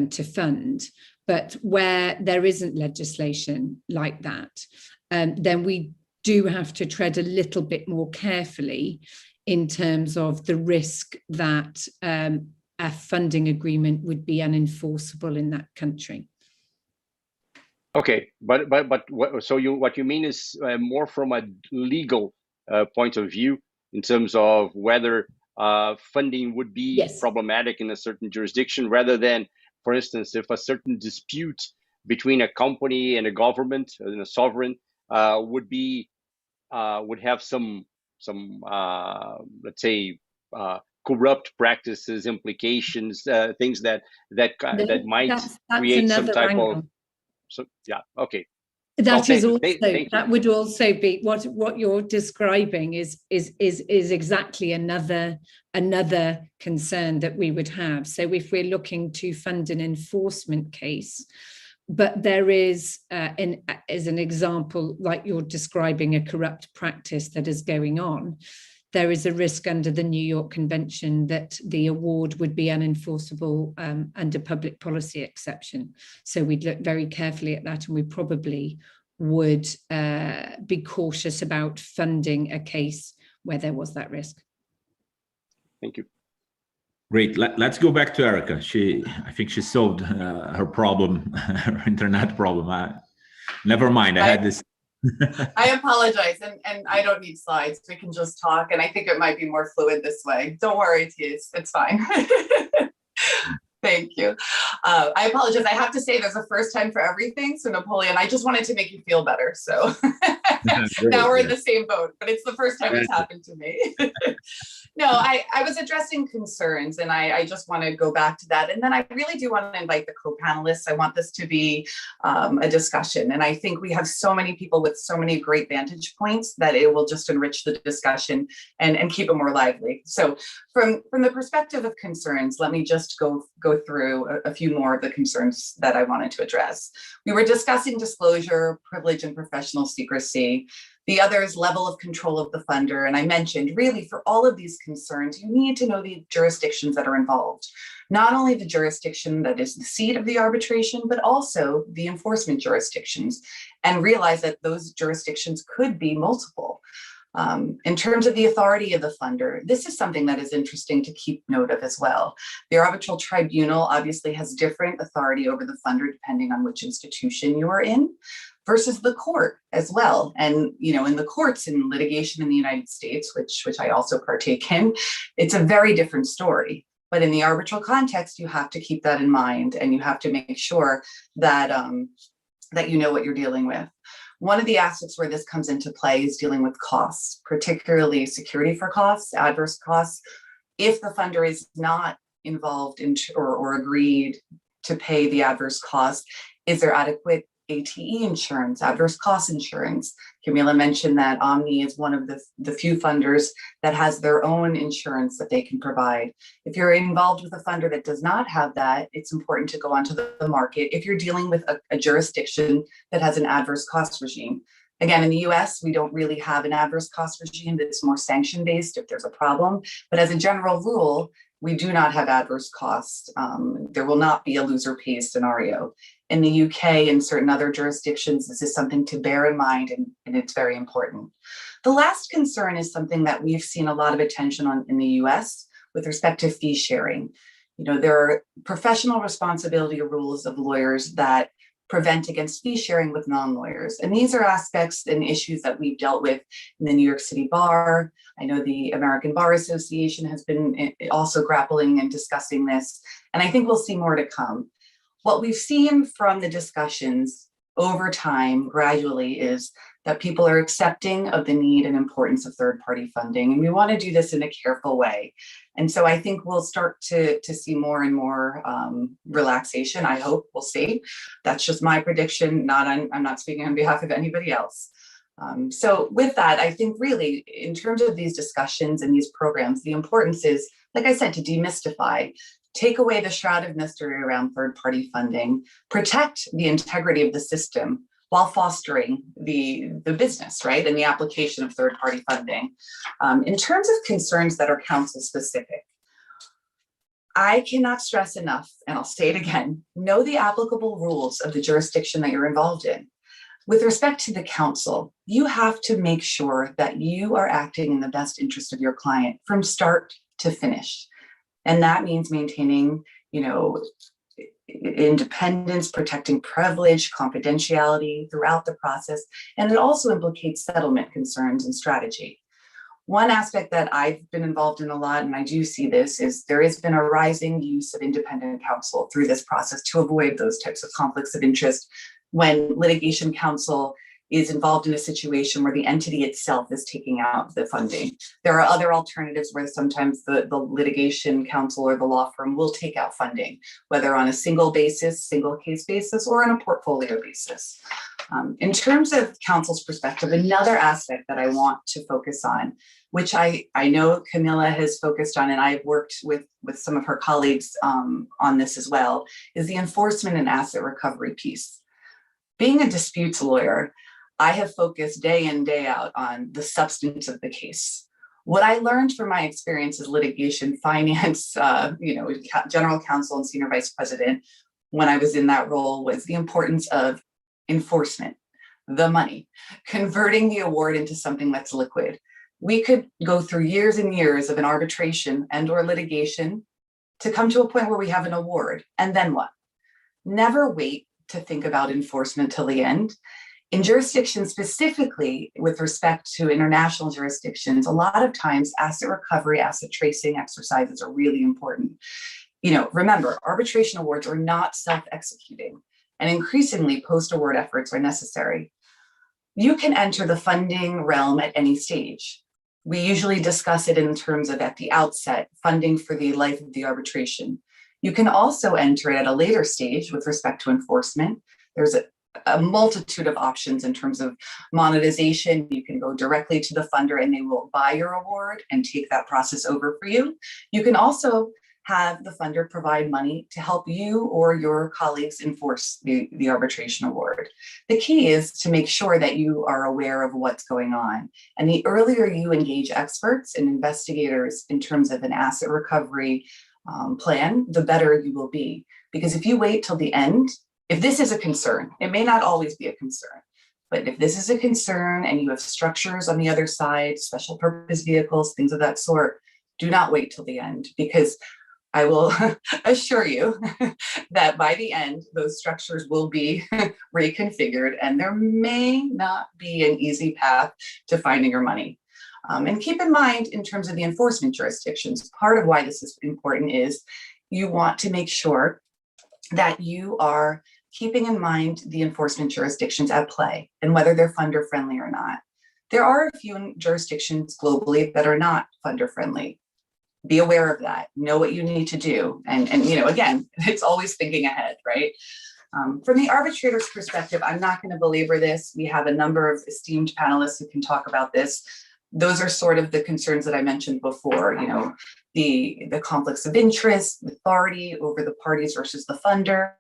to fund. But where there isn't legislation like that, then we do have to tread a little bit more carefully in terms of the risk that a funding agreement would be unenforceable in that country. Okay, but what you mean is more from a legal point of view in terms of whether funding would be problematic in a certain jurisdiction, rather than, for instance, if a certain dispute between a company and a government and a sovereign would have some let's say corrupt practices, implications, things that might create some type angle. So yeah, okay. That would also be what you're describing is exactly another concern that we would have. So if we're looking to fund an enforcement case, but there is as an example, like you're describing, a corrupt practice that is going on, there is a risk under the New York Convention that the award would be unenforceable under public policy exception. So we'd look very carefully at that, and we probably would be cautious about funding a case where there was that risk. Thank you. Great. Let's go back to Erica. I think she solved her problem, her internet problem. Never mind. I had this. I apologize, and I don't need slides. We can just talk, and I think it might be more fluid this way. Don't worry, Tiz, it's fine. Thank you. I apologize. I have to say there's a first time for everything. So Napoleon, I just wanted to make you feel better. So now we're in the same boat, but it's the first time it's happened to me. No, I was addressing concerns, and I just want to go back to that. And then I really do want to invite the co-panelists. I want this to be a discussion. And I think we have so many people with so many great vantage points that it will just enrich the discussion and keep it more lively. So from the perspective of concerns, let me just go through a few more of the concerns that I wanted to address. We were discussing disclosure, privilege, and professional secrecy. The other is level of control of the funder. And I mentioned, really, for all of these concerns, you need to know the jurisdictions that are involved. Not only the jurisdiction that is the seat of the arbitration, but also the enforcement jurisdictions, and realize that those jurisdictions could be multiple. In terms of the authority of the funder, this is something that is interesting to keep note of as well. The arbitral tribunal obviously has different authority over the funder depending on which institution you are in, versus the court as well. And in the courts, in litigation in the United States, which I also partake in, it's a very different story. But in the arbitral context, you have to keep that in mind, and you have to make sure that that you know what you're dealing with. One of the aspects where this comes into play is dealing with costs, particularly security for costs, adverse costs. If the funder is not involved in or agreed to pay the adverse cost, is there adequate ATE insurance, adverse cost insurance? Camila mentioned that Omni is one of the few funders that has their own insurance that they can provide. If you're involved with a funder that does not have that, it's important to go onto the market if you're dealing with a jurisdiction that has an adverse cost regime. Again, in the US, we don't really have an adverse cost regime that's more sanction-based if there's a problem. But as a general rule, we do not have adverse costs. There will not be a loser pays scenario. In the UK and certain other jurisdictions, this is something to bear in mind, and it's very important. The last concern is something that we've seen a lot of attention on in the US with respect to fee sharing. There are professional responsibility rules of lawyers that prevent against fee sharing with non-lawyers. And these are aspects and issues that we've dealt with in the New York City Bar. I know the American Bar Association has been also grappling and discussing this, and I think we'll see more to come. What we've seen from the discussions over time gradually is that people are accepting of the need and importance of third-party funding, and we want to do this in a careful way. And so I think we'll start to see more and more relaxation. I hope we'll see. That's just my prediction. I'm not speaking on behalf of anybody else. So with that, I think really in terms of these discussions and these programs, the importance is, like I said, to demystify, take away the shroud of mystery around third-party funding, protect the integrity of the system while fostering the business, right, and the application of third-party funding. In terms of concerns that are counsel specific, I cannot stress enough, and I'll say it again, know the applicable rules of the jurisdiction that you're involved in. With respect to the counsel, you have to make sure that you are acting in the best interest of your client from start to finish. And that means maintaining, independence, protecting privilege, confidentiality throughout the process. And it also implicates settlement concerns and strategy. One aspect that I've been involved in a lot, and I do see this, is there has been a rising use of independent counsel through this process to avoid those types of conflicts of interest when litigation counsel is involved in a situation where the entity itself is taking out the funding. There are other alternatives where sometimes the litigation counsel or the law firm will take out funding, whether on a single case basis, or on a portfolio basis. In terms of counsel's perspective, another aspect that I want to focus on, which I know Camila has focused on, and I've worked with some of her colleagues on this as well, is the enforcement and asset recovery piece. Being a disputes lawyer, I have focused day in, day out on the substance of the case. What I learned from my experience as litigation finance, general counsel and senior vice president, when I was in that role, was the importance of enforcement, the money, converting the award into something that's liquid. We could go through years and years of an arbitration and or litigation to come to a point where we have an award, and then what? Never wait to think about enforcement till the end. In jurisdictions, specifically with respect to international jurisdictions, a lot of times asset recovery, asset tracing exercises are really important. Remember, arbitration awards are not self-executing, and increasingly post-award efforts are necessary. You can enter the funding realm at any stage. We usually discuss it in terms of, at the outset, funding for the life of the arbitration. You can also enter it at a later stage with respect to enforcement. There's a multitude of options in terms of monetization. You can go directly to the funder and they will buy your award and take that process over for you. You can also have the funder provide money to help you or your colleagues enforce the arbitration award. The key is to make sure that you are aware of what's going on. And the earlier you engage experts and investigators in terms of an asset recovery plan, the better you will be. Because if you wait till the end, if this is a concern, it may not always be a concern, But if this is a concern and you have structures on the other side, special purpose vehicles, things of that sort, do not wait till the end, because I will assure you that by the end, those structures will be reconfigured, and there may not be an easy path to finding your money. And keep in mind, in terms of the enforcement jurisdictions, part of why this is important is you want to make sure that you are keeping in mind the enforcement jurisdictions at play and whether they're funder friendly or not. There are a few jurisdictions globally that are not funder friendly. Be aware of that. Know what you need to do. And again, it's always thinking ahead, right? From the arbitrator's perspective, I'm not going to belabor this. We have a number of esteemed panelists who can talk about this. Those are sort of the concerns that I mentioned before, the conflicts of interest, authority over the parties versus the funder,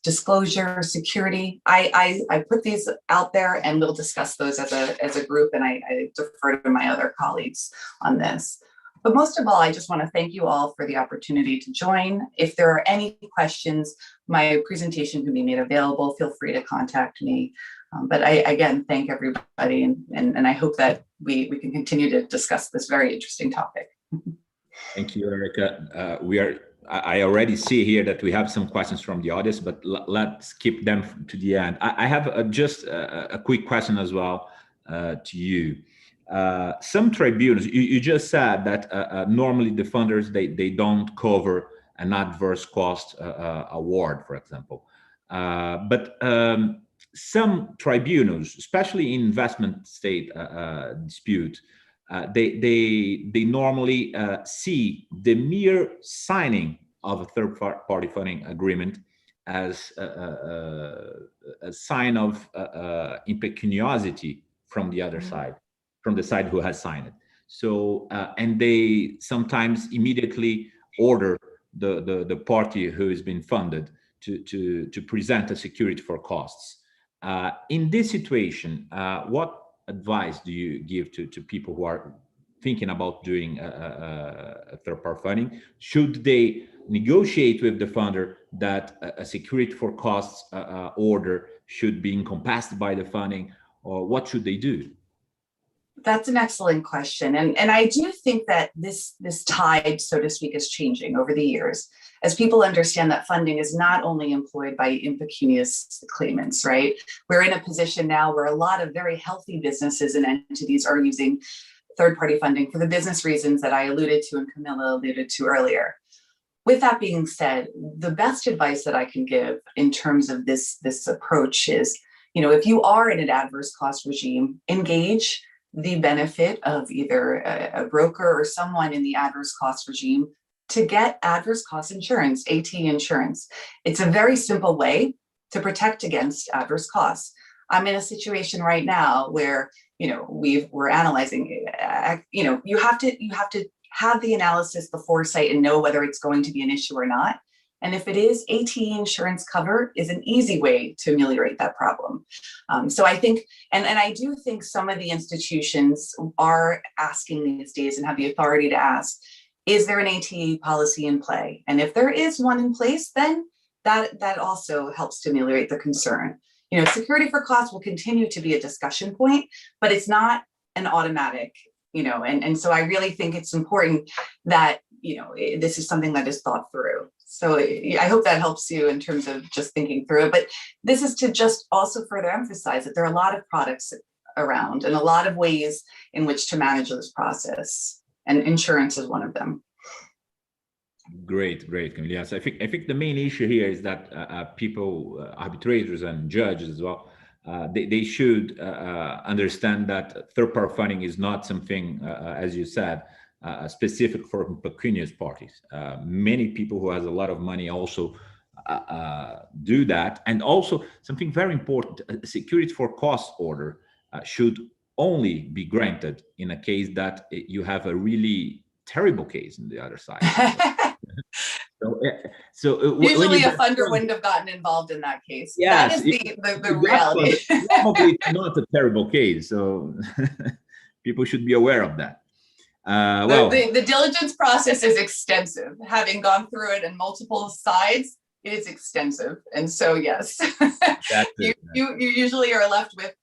disclosure, security. I put these out there, and we'll discuss those as a group, and I defer to my other colleagues on this. But most of all, I just want to thank you all for the opportunity to join. If there are any questions, my presentation can be made available. Feel free to contact me. But I, again, thank everybody, and I hope that we can continue to discuss this very interesting topic. Thank you, Erica. I already see here that we have some questions from the audience, but let's keep them to the end. I have just a quick question as well to you. Some tribunals, you just said that normally the funders, they don't cover an adverse cost award, for example. But some tribunals, especially in investment state dispute, they normally see the mere signing of a third-party funding agreement as a sign of impecuniosity from the other side, from the side who has signed it. So, and they sometimes immediately order the party who has been funded to present a security for costs. In this situation, what advice do you give to people who are thinking about doing a third-party funding? Should they negotiate with the funder that a security for costs order should be encompassed by the funding, or what should they do? That's an excellent question. And I do think that this tide, so to speak, is changing over the years as people understand that funding is not only employed by impecunious claimants, right? We're in a position now where a lot of very healthy businesses and entities are using third-party funding for the business reasons that I alluded to and Camilla alluded to earlier. With that being said, the best advice that I can give in terms of this approach is, if you are in an adverse cost regime, engage the benefit of either a broker or someone in the adverse cost regime to get adverse cost insurance, AT insurance. It's a very simple way to protect against adverse costs. I'm in a situation right now where, we're analyzing, you have to have the analysis, the foresight, and know whether it's going to be an issue or not. And if it is, AT insurance cover is an easy way to ameliorate that problem. So I think, and I do think some of the institutions are asking these days and have the authority to ask, is there an AT policy in play? And if there is one in place, then that also helps to ameliorate the concern. Security for costs will continue to be a discussion point, but it's not an automatic, and so I really think it's important that, this is something that is thought through. So I hope that helps you in terms of just thinking through it. But this is to just also further emphasize that there are a lot of products around and a lot of ways in which to manage this process. And insurance is one of them. Great, Camille. Yes, I think the main issue here is that people, arbitrators and judges as well, they should understand that third-party funding is not something, as you said, specific for pecunious parties. Many people who has a lot of money also do that. And also something very important, a security for cost order should only be granted in a case that you have a really terrible case on the other side. So usually a funder wouldn't have gotten involved in that case. Yes, that is the reality. Probably it's not a terrible case, so people should be aware of that. The diligence process is extensive. Having gone through it in multiple sides, it is extensive, and so yes, you usually are left with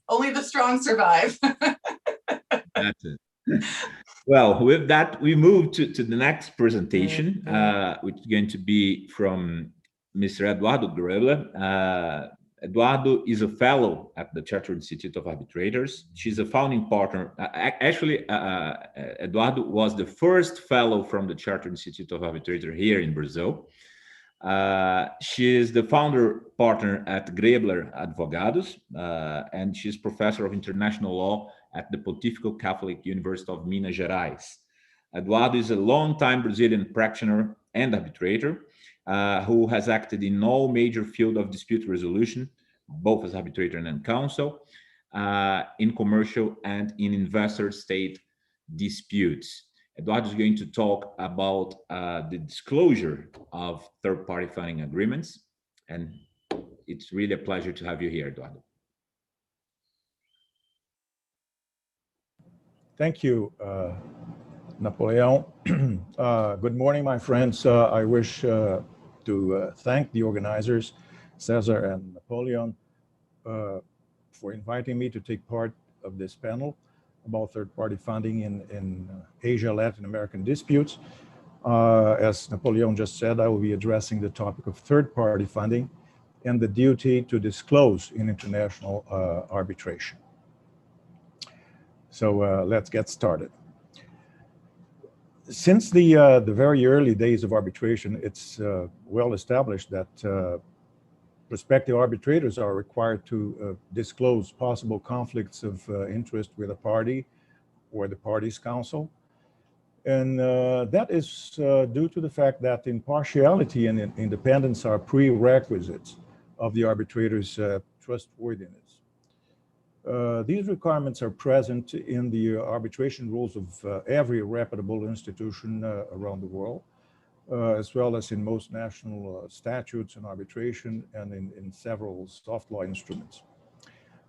Only the strong survive. That's it. Well, with that, we move to the next presentation, which is going to be from Mr. Eduardo Grebler. Eduardo is a fellow at the Chartered Institute of Arbitrators. She's a founding partner. Eduardo was the first fellow from the Chartered Institute of Arbitrators here in Brazil. She is the founder partner at Grebler Advogados, and she's professor of international law at the Pontifical Catholic University of Minas Gerais. Eduardo is a longtime Brazilian practitioner and arbitrator who has acted in all major fields of dispute resolution, both as arbitrator and counsel, in commercial and in investor-state disputes. Eduardo is going to talk about the disclosure of third-party funding agreements, and it's really a pleasure to have you here, Eduardo. Thank you, Napoleon. Good morning, my friends. I wish to thank the organizers, Cesar and Napoleon, for inviting me to take part of this panel about third-party funding in Asia, Latin American disputes. As Napoleon just said, I will be addressing the topic of third-party funding and the duty to disclose in international arbitration. So let's get started. Since the very early days of arbitration, it's well established that prospective arbitrators are required to disclose possible conflicts of interest with a party or the party's counsel. And that is due to the fact that impartiality and independence are prerequisites of the arbitrator's trustworthiness. These requirements are present in the arbitration rules of every reputable institution around the world, as well as in most national statutes on arbitration and in several soft law instruments.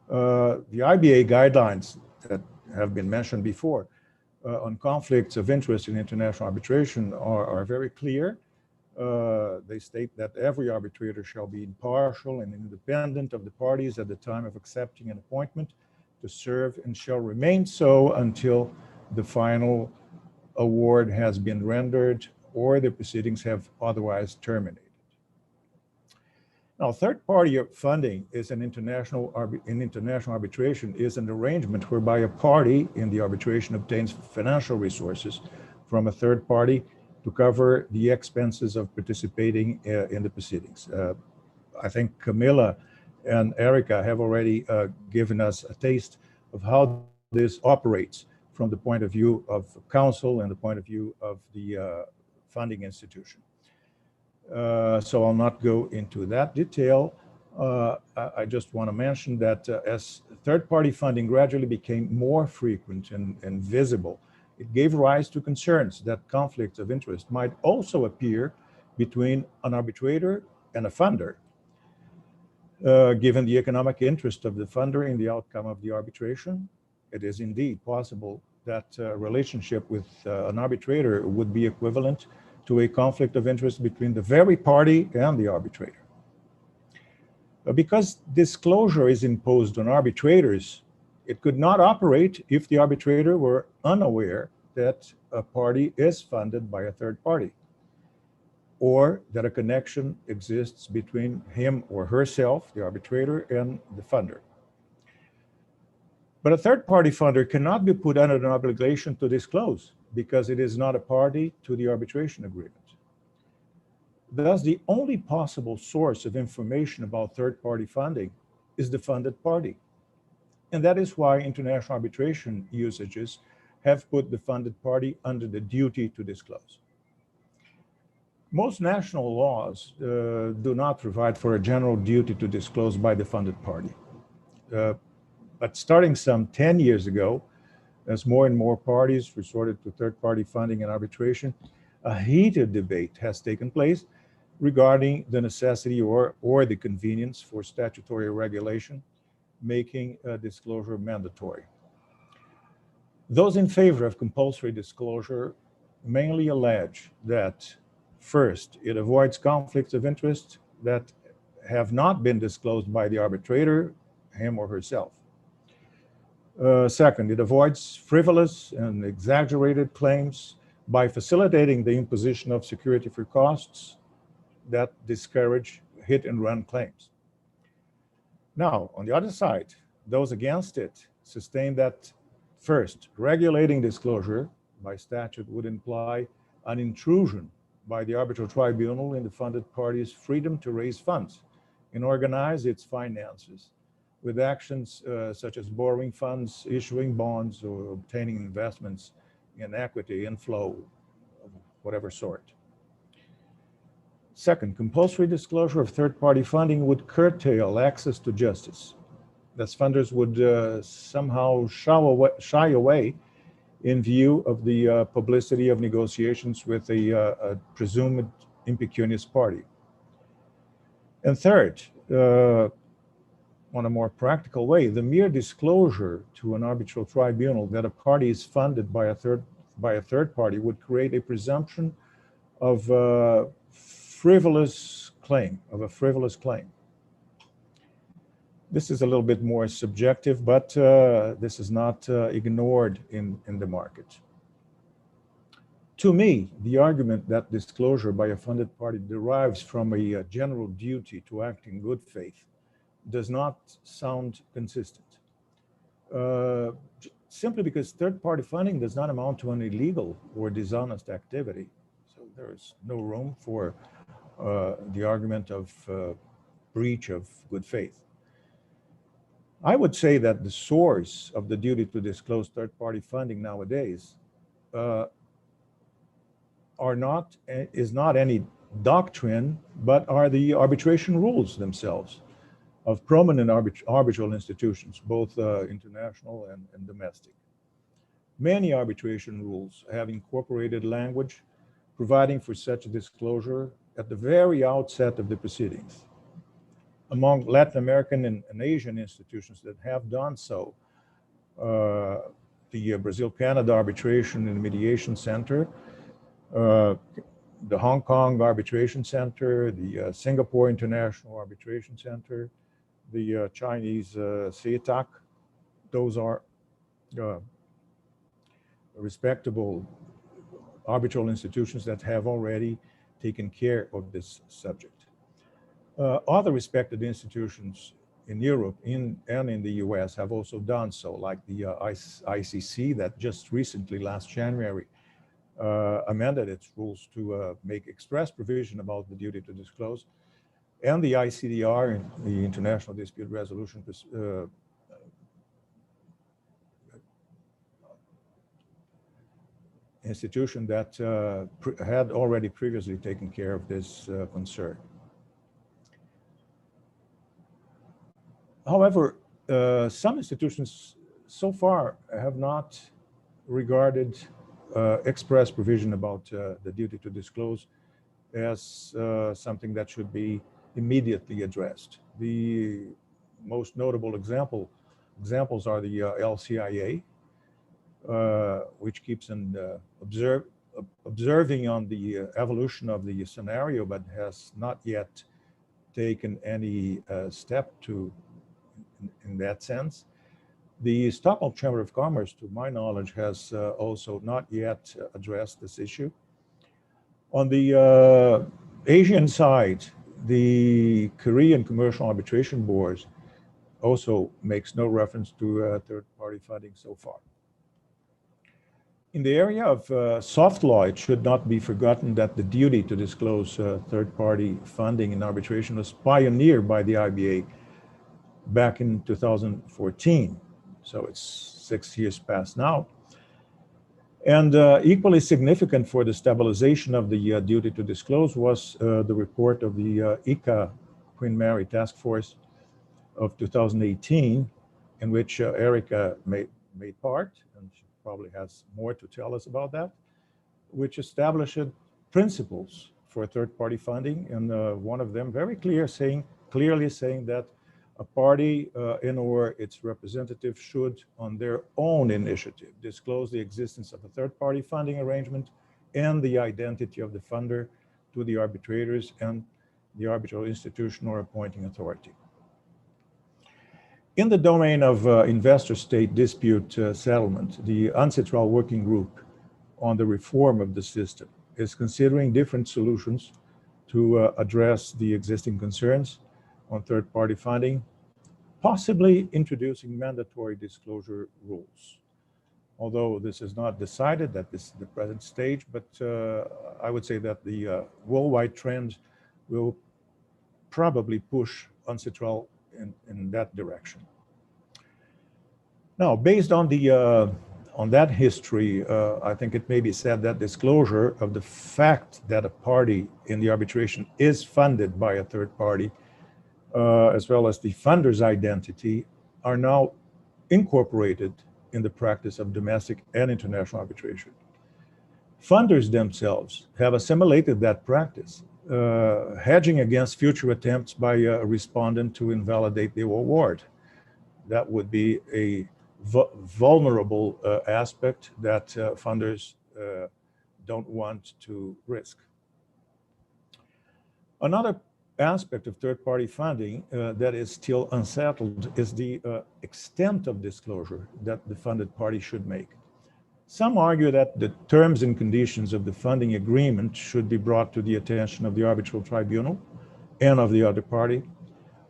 The IBA guidelines that have been mentioned before on conflicts of interest in international arbitration are very clear. They state that every arbitrator shall be impartial and independent of the parties at the time of accepting an appointment to serve and shall remain so until the final award has been rendered or the proceedings have otherwise terminated. Now, third-party funding is in international arbitration is an arrangement whereby a party in the arbitration obtains financial resources from a third party to cover the expenses of participating in the proceedings. I think Camilla and Erica have already given us a taste of how this operates from the point of view of counsel and the point of view of the funding institution. So I'll not go into that detail. I just want to mention that as third-party funding gradually became more frequent and visible, it gave rise to concerns that conflicts of interest might also appear between an arbitrator and a funder, given the economic interest of the funder in the outcome of the arbitration. It is indeed possible that a relationship with an arbitrator would be equivalent to a conflict of interest between the very party and the arbitrator. Because disclosure is imposed on arbitrators, it could not operate if the arbitrator were unaware that a party is funded by a third party, or that a connection exists between him or herself, the arbitrator, and the funder. But a third-party funder cannot be put under an obligation to disclose because it is not a party to the arbitration agreement. Thus, the only possible source of information about third-party funding is the funded party. And that is why international arbitration usages have put the funded party under the duty to disclose. Most national laws do not provide for a general duty to disclose by the funded party. But starting some 10 years ago, as more and more parties resorted to third-party funding and arbitration, a heated debate has taken place regarding the necessity or the convenience for statutory regulation, making disclosure mandatory. Those in favor of compulsory disclosure mainly allege that, first, it avoids conflicts of interest that have not been disclosed by the arbitrator, him or herself. Second, it avoids frivolous and exaggerated claims by facilitating the imposition of security for costs that discourage hit and run claims. Now, on the other side, those against it sustain that, first, regulating disclosure by statute would imply an intrusion by the arbitral tribunal in the funded party's freedom to raise funds and organize its finances with actions such as borrowing funds, issuing bonds, or obtaining investments in equity inflow of whatever sort. Second, compulsory disclosure of third-party funding would curtail access to justice. Thus, funders would somehow shy away in view of the publicity of negotiations with a presumed impecunious party. And third, on a more practical way, the mere disclosure to an arbitral tribunal that a party is funded by a third party would create a presumption of a frivolous claim. This is a little bit more subjective, but this is not ignored in the market. To me, the argument that disclosure by a funded party derives from a general duty to act in good faith does not sound consistent. Simply because third-party funding does not amount to an illegal or dishonest activity. So there is no room for the argument of breach of good faith. I would say that the source of the duty to disclose third-party funding nowadays is not any doctrine, but are the arbitration rules themselves of prominent arbitral institutions, both international and domestic. Many arbitration rules have incorporated language providing for such a disclosure at the very outset of the proceedings. Among Latin American and Asian institutions that have done so, the Brazil-Canada Arbitration and Mediation Center, the Hong Kong Arbitration Center, the Singapore International Arbitration Center, the Chinese CETAC, those are respectable arbitral institutions that have already taken care of this subject. Other respected institutions in Europe and in the US have also done so, like the ICC that just recently, last January, amended its rules to make express provision about the duty to disclose, and the ICDR, the International Dispute Resolution institution that had already previously taken care of this concern. However, some institutions so far have not regarded express provision about the duty to disclose as something that should be immediately addressed. The most notable examples are the LCIA, which keeps on observing on the evolution of the scenario, but has not yet taken any step in that sense. The Stockholm Chamber of Commerce, to my knowledge, has also not yet addressed this issue. On the Asian side, the Korean Commercial Arbitration Board also makes no reference to third-party funding so far. In the area of soft law, it should not be forgotten that the duty to disclose third-party funding in arbitration was pioneered by the IBA back in 2014. So it's 6 years past now. And equally significant for the stabilization of the duty to disclose was the report of the ICA Queen Mary Task Force of 2018, in which Erica made part, and she probably has more to tell us about that, which established principles for third-party funding, and one of them very clearly saying that a party and or its representative should, on their own initiative, disclose the existence of a third-party funding arrangement and the identity of the funder to the arbitrators and the arbitral institution or appointing authority. In the domain of investor-state dispute settlement, the UNCITRAL working group on the reform of the system is considering different solutions to address the existing concerns on third-party funding, possibly introducing mandatory disclosure rules. Although this is not decided at the present stage, but I would say that the worldwide trend will probably push UNCITRAL in that direction. Now, based on that history, I think it may be said that disclosure of the fact that a party in the arbitration is funded by a third party, as well as the funder's identity, are now incorporated in the practice of domestic and international arbitration. Funders themselves have assimilated that practice, hedging against future attempts by a respondent to invalidate the award. That would be a vulnerable aspect that funders don't want to risk. Another aspect of third-party funding that is still unsettled is the extent of disclosure that the funded party should make. Some argue that the terms and conditions of the funding agreement should be brought to the attention of the arbitral tribunal and of the other party,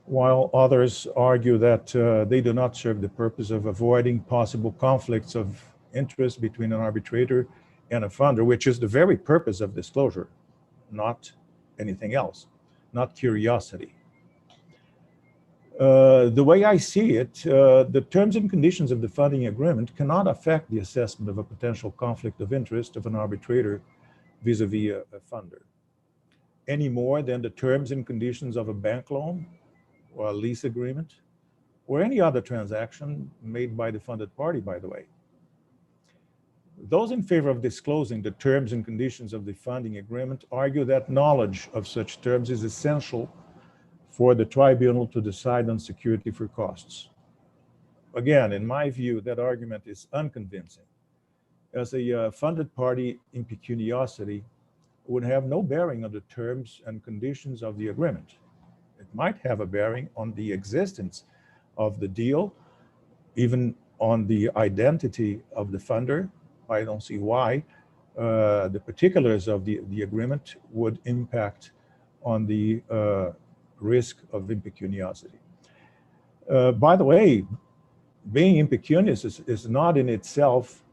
while others argue that they do not serve the purpose of avoiding possible conflicts of interest between an arbitrator and a funder, which is the very purpose of disclosure, not anything else, not curiosity. The way I see it, the terms and conditions of the funding agreement cannot affect the assessment of a potential conflict of interest of an arbitrator vis-a-vis a funder, any more than the terms and conditions of a bank loan or a lease agreement, or any other transaction made by the funded party, by the way. Those in favor of disclosing the terms and conditions of the funding agreement argue that knowledge of such terms is essential for the tribunal to decide on security for costs. Again, in my view, that argument is unconvincing, as a funded party impecuniosity would have no bearing on the terms and conditions of the agreement. It might have a bearing on the existence of the deal, even on the identity of the funder. I don't see why the particulars of the agreement would impact on the risk of impecuniosity. By the way, being impecunious is not in itself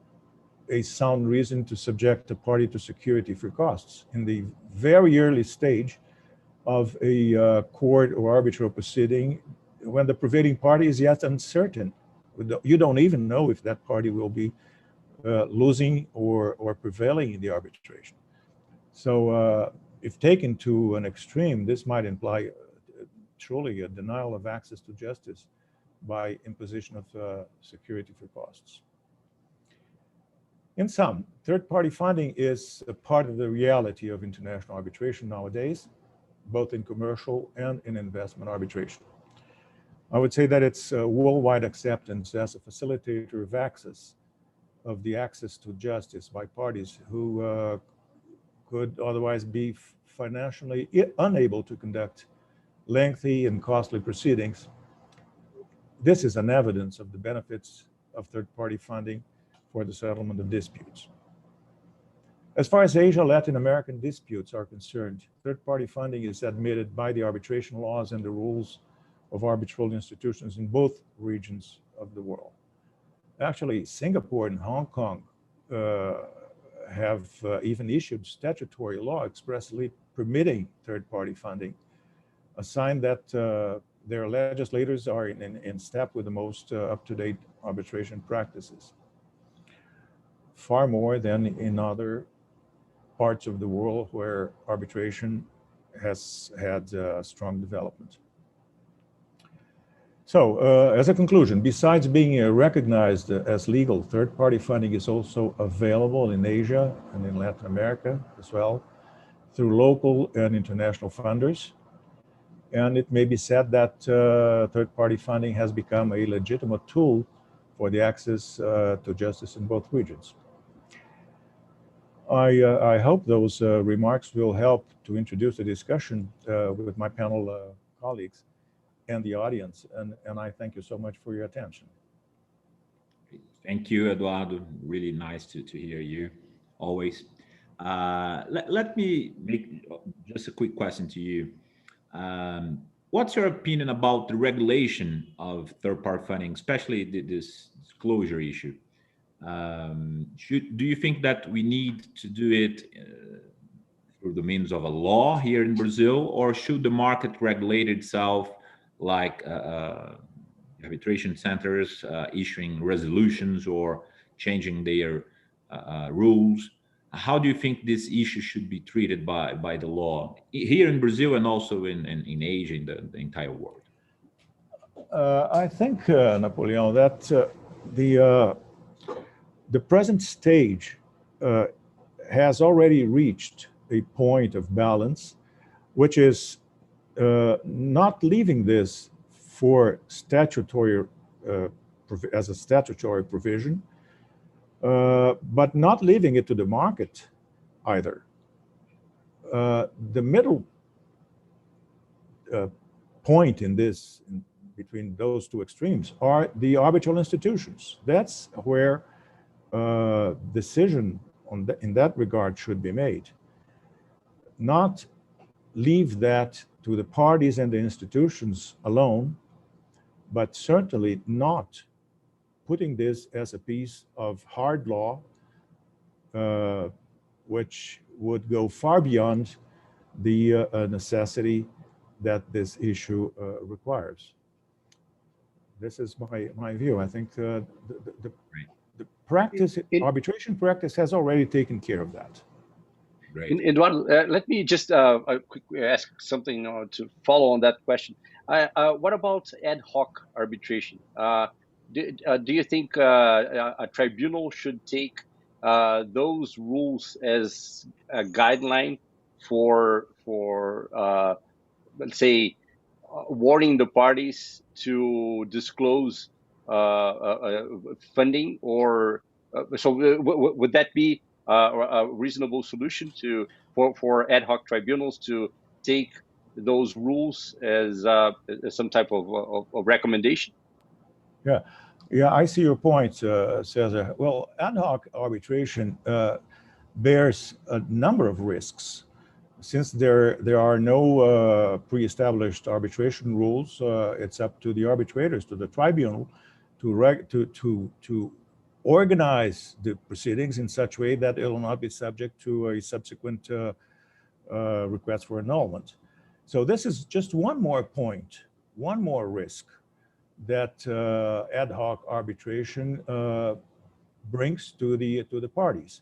a sound reason to subject a party to security for costs. In the very early stage of a court or arbitral proceeding, when the prevailing party is yet uncertain, you don't even know if that party will be losing or prevailing in the arbitration. So if taken to an extreme, this might imply truly a denial of access to justice by imposition of security for costs. In sum, third-party funding is a part of the reality of international arbitration nowadays, both in commercial and in investment arbitration. I would say that it's worldwide acceptance as a facilitator of access to justice by parties who could otherwise be financially unable to conduct lengthy and costly proceedings. This is an evidence of the benefits of third-party funding for the settlement of disputes. As far as Asia, Latin American disputes are concerned, third-party funding is admitted by the arbitration laws and the rules of arbitral institutions in both regions of the world. Actually, Singapore and Hong Kong have even issued statutory law expressly permitting third-party funding, a sign that their legislators are in step with the most up-to-date arbitration practices, far more than in other parts of the world where arbitration has had strong development. So, as a conclusion, besides being recognized as legal, third-party funding is also available in Asia and in Latin America as well, through local and international funders. And it may be said that third-party funding has become a legitimate tool for the access to justice in both regions. I hope those remarks will help to introduce a discussion with my panel colleagues and the audience. And I thank you so much for your attention. Thank you, Eduardo. Really nice to hear you, always. Let me make just a quick question to you. What's your opinion about the regulation of third-party funding, especially this disclosure issue? Do you think that we need to do it through the means of a law here in Brazil, or should the market regulate itself, like arbitration centers issuing resolutions or changing their rules? How do you think this issue should be treated by the law here in Brazil and also in Asia, in the entire world? I think, Napoleon, that the present stage has already reached a point of balance, which is not leaving this for statutory as a statutory provision, but not leaving it to the market either. The middle point in this, between those two extremes, are the arbitral institutions. That's where decision in that regard should be made. Not leave that to the parties and the institutions alone, but certainly not putting this as a piece of hard law, which would go far beyond the necessity that this issue requires. This is my view. I think the practice, arbitration practice, has already taken care of that. Great. Eduardo, let me just quickly ask something to follow on that question. What about ad hoc arbitration? Do you think a tribunal should take those rules as a guideline for let's say, warning the parties to disclose funding, or so would that be a reasonable solution for ad hoc tribunals to take those rules as some type of recommendation? Yeah, I see your point, Cesar. Well, ad hoc arbitration bears a number of risks. Since there are no pre-established arbitration rules, it's up to the arbitrators, to the tribunal, to organize the proceedings in such a way that it will not be subject to a subsequent request for annulment. So this is just one more point, one more risk that ad hoc arbitration brings to the parties.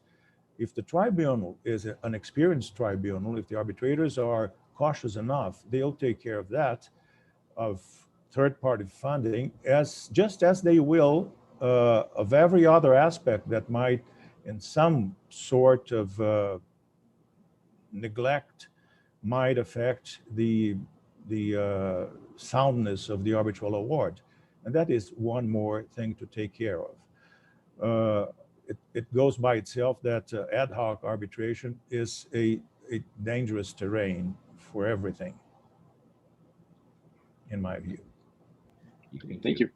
If the tribunal is an experienced tribunal, if the arbitrators are cautious enough, they'll take care of that, of third-party funding, just as they will of every other aspect that might, in some sort of neglect, might affect the soundness of the arbitral award. And that is one more thing to take care of. It goes by itself that ad hoc arbitration is a dangerous terrain for everything, in my view. Thank you.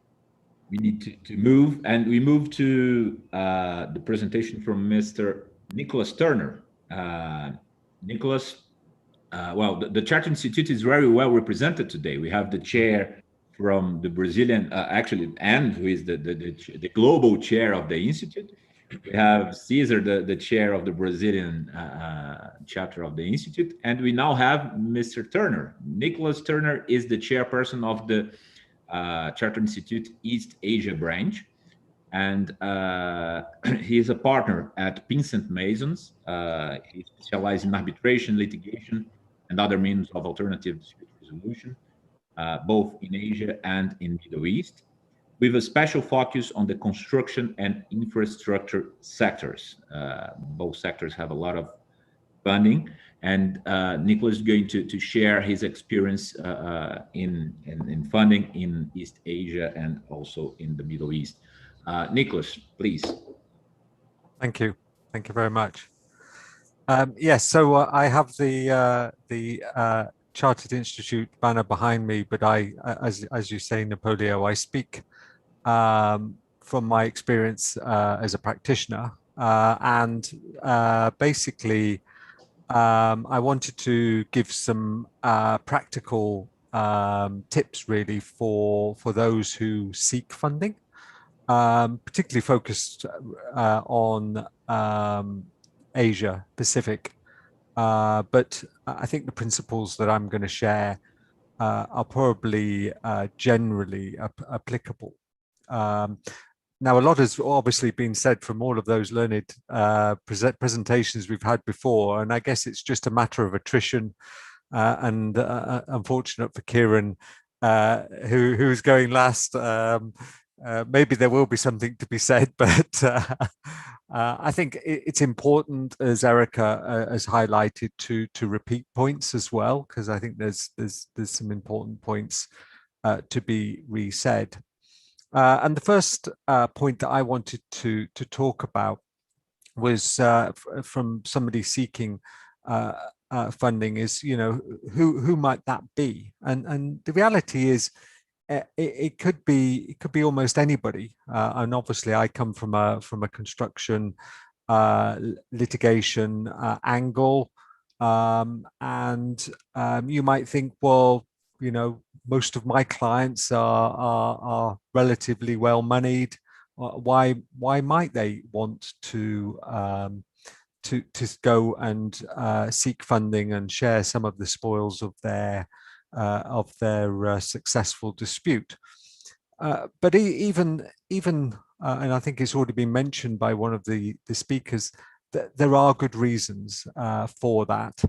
We need to move, and we move to the presentation from Mr. Nicholas Turner. Nicholas, well, the Charter Institute is very well represented today. We have the chair from the Brazilian, actually, and who is the global chair of the Institute. We have Cesar, the chair of the Brazilian chapter of the Institute. And we now have Mr. Turner. Nicholas Turner is the chairperson of the Charter Institute East Asia branch. And he is a partner at Pinsent Masons. He specializes in arbitration, litigation, and other means of alternative dispute resolution, both in Asia and in the Middle East, with a special focus on the construction and infrastructure sectors. Both sectors have a lot of funding, and Nicholas is going to share his experience in funding in East Asia and also in the Middle East. Nicholas, please. Thank you. Thank you very much. Yes, so I have the Chartered Institute banner behind me, but as you say, Napoleon, I speak from my experience as a practitioner, and basically I wanted to give some practical tips really for those who seek funding, particularly focused on Asia Pacific. But I think the principles that I'm going to share are probably generally applicable. Now, a lot has obviously been said from all of those learned presentations we've had before, and I guess it's just a matter of attrition. And unfortunate for Kieran, who's going last. Maybe there will be something to be said, but I think it's important, as Erica has highlighted, to repeat points as well, because I think there's some important points to be re-said. And the first point that I wanted to talk about was from somebody seeking funding is, who might that be? And the reality is, it could be almost anybody. And obviously, I come from a construction litigation angle, and you might think, well, most of my clients are relatively well moneyed. Why might they want to go and seek funding and share some of the spoils of their successful dispute? But even and I think it's already been mentioned by one of the speakers, that there are good reasons for that.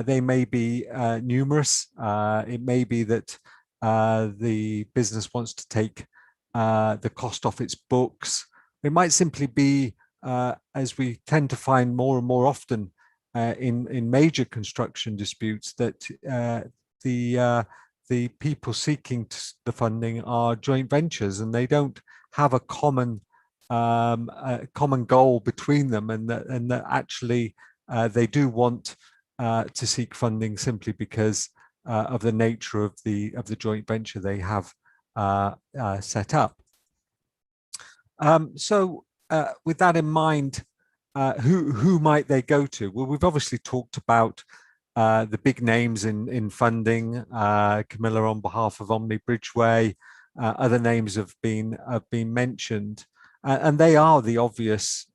They may be numerous. It may be that the business wants to take the cost off its books. It might simply be, as we tend to find more and more often in major construction disputes, that the people seeking the funding are joint ventures, and they don't have a common goal between them, and that actually they do want to seek funding simply because of the nature of the joint venture they have set up. So with that in mind, who might they go to? Well, we've obviously talked about the big names in funding. Camilla on behalf of Omni Bridgeway, other names have been mentioned, and they are the obvious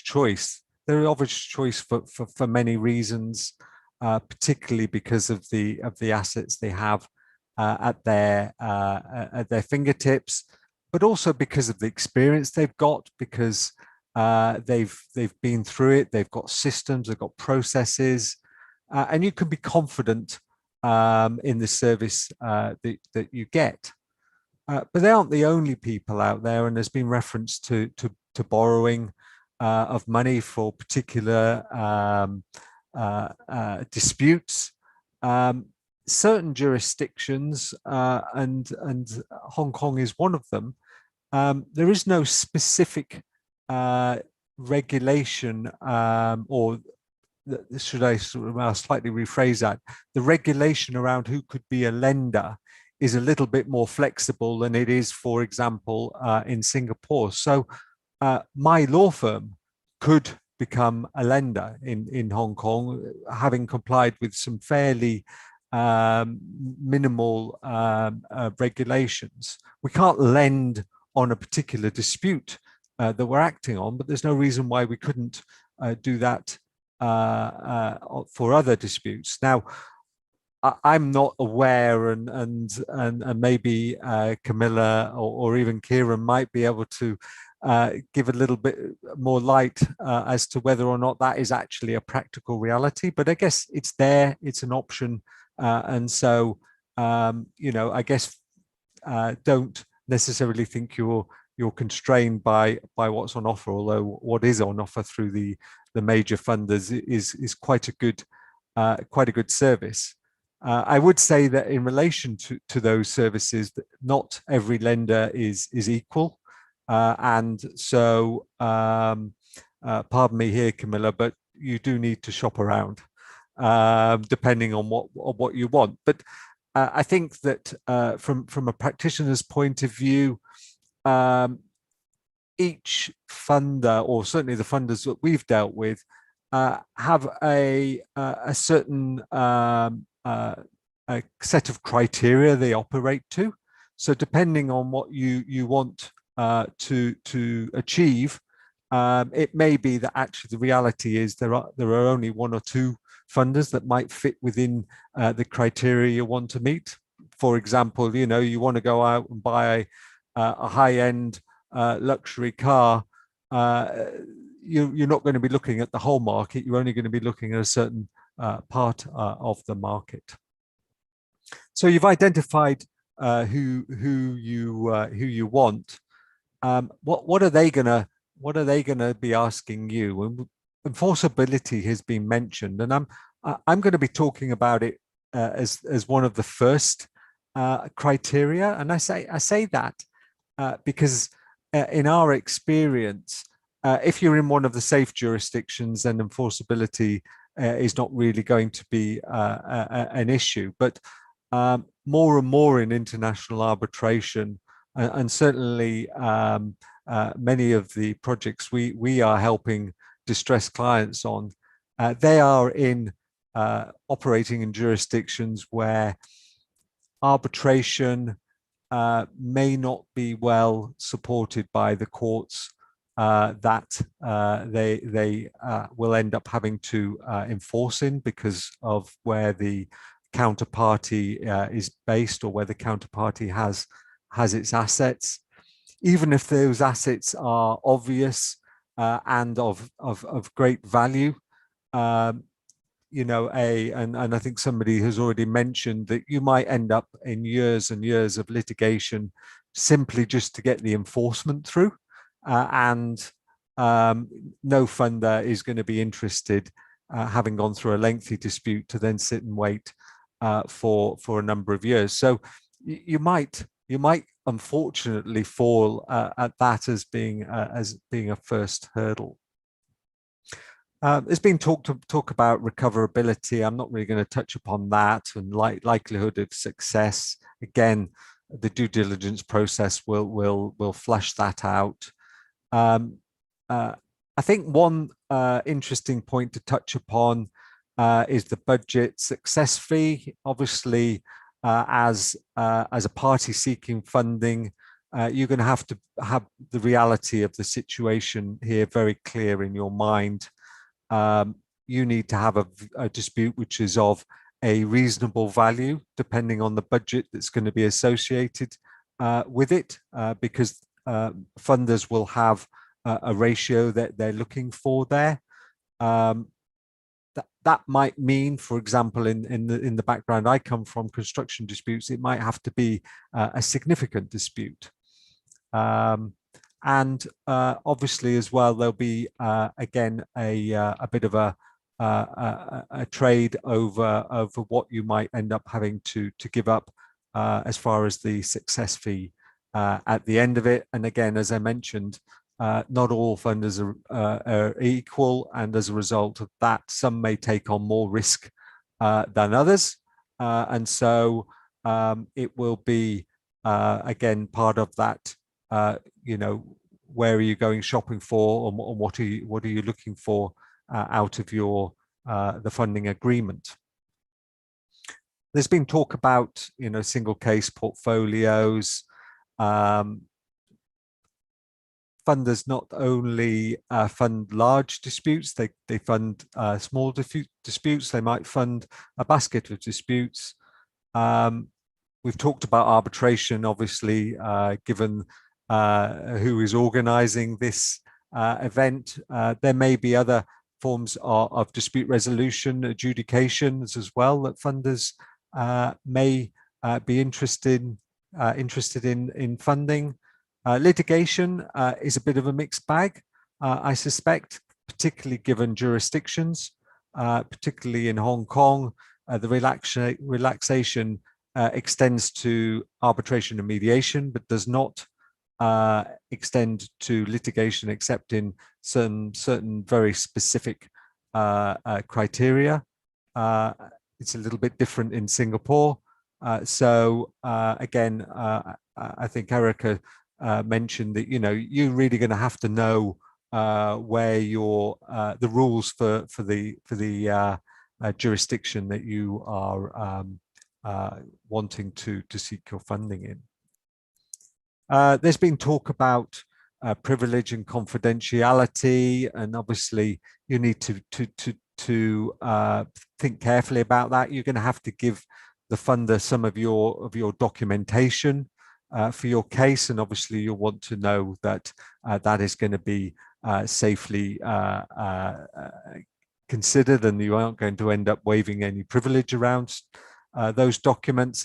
choice. They're the obvious choice for many reasons, particularly because of the assets they have at their fingertips, but also because of the experience they've got, because they've been through it. They've got systems, they've got processes, and you can be confident in the service that you get. But they aren't the only people out there, and there's been reference to borrowing of money for particular disputes. Certain jurisdictions, and Hong Kong is one of them, there is no specific regulation, or should I slightly rephrase that? The regulation around who could be a lender is a little bit more flexible than it is, for example, in Singapore. So my law firm could become a lender in Hong Kong, having complied with some fairly minimal regulations. We can't lend on a particular dispute that we're acting on, but there's no reason why we couldn't do that for other disputes. Now, I'm not aware, and maybe Camilla or even Kieran might be able to give a little bit more light as to whether or not that is actually a practical reality. But I guess it's there, it's an option, and so I guess don't necessarily think you're constrained by what's on offer, although what is on offer through the major funders is quite a good service. I would say that in relation to those services, that not every lender is equal, and so pardon me here, Camilla, but you do need to shop around. depending on what you want. But I think that from a practitioner's point of view, each funder, or certainly the funders that we've dealt with, have a certain a set of criteria they operate to. So depending on what you want to achieve, it may be that actually the reality is there are only one or two funders that might fit within the criteria you want to meet. For example, you want to go out and buy a high-end luxury car. You're not going to be looking at the whole market. You're only going to be looking at a certain part of the market. So you've identified who you want. What are they gonna be asking you? And enforceability has been mentioned, and I'm going to be talking about it as one of the first criteria. And I say that because in our experience, if you're in one of the safe jurisdictions, then enforceability is not really going to be an issue. But more and more in international arbitration, and certainly many of the projects we are helping distressed clients on, they are in operating in jurisdictions where arbitration may not be well supported by the courts, that they will end up having to enforce in because of where the counterparty is based, or where the counterparty has its assets. Even if those assets are obvious and of great value, and I think somebody has already mentioned that you might end up in years and years of litigation simply just to get the enforcement through, and no funder is going to be interested, having gone through a lengthy dispute, to then sit and wait for a number of years. So you might unfortunately fall at that as being a first hurdle. There's been talk about recoverability. I'm not really going to touch upon that, and likelihood of success. Again, the due diligence process will flush that out. I think one interesting point to touch upon is the budget success fee. Obviously, as a party seeking funding, you're going to have the reality of the situation here very clear in your mind. You need to have a dispute which is of a reasonable value, depending on the budget that's going to be associated with it, because funders will have a ratio that they're looking for there. That might mean, for example, in the background I come from, construction disputes, it might have to be a significant dispute. And obviously as well, there'll be again a bit of a trade over what you might end up having to give up as far as the success fee at the end of it. And again, as I mentioned, not all funders are equal, and as a result of that, some may take on more risk than others, and so it will be again part of that. Where are you going shopping for, and what are you looking for out of your the funding agreement? There's been talk about single case portfolios. Funders not only fund large disputes, they fund small disputes. They might fund a basket of disputes. We've talked about arbitration, obviously, given who is organizing this event. There may be other forms of dispute resolution, adjudications as well, that funders may be interested in funding. Litigation is a bit of a mixed bag, I suspect, particularly given jurisdictions, particularly in Hong Kong. The relaxation extends to arbitration and mediation, but does not extend to litigation except in certain very specific criteria. it's a little bit different in Singapore. So again, I think Erica mentioned that you're really going to have to know where the rules for the jurisdiction that you are wanting to seek your funding in. There's been talk about privilege and confidentiality, and obviously you need to think carefully about that. You're going to have to give the funder some of your documentation for your case, and obviously you'll want to know that that is going to be safely considered, and you aren't going to end up waiving any privilege around those documents.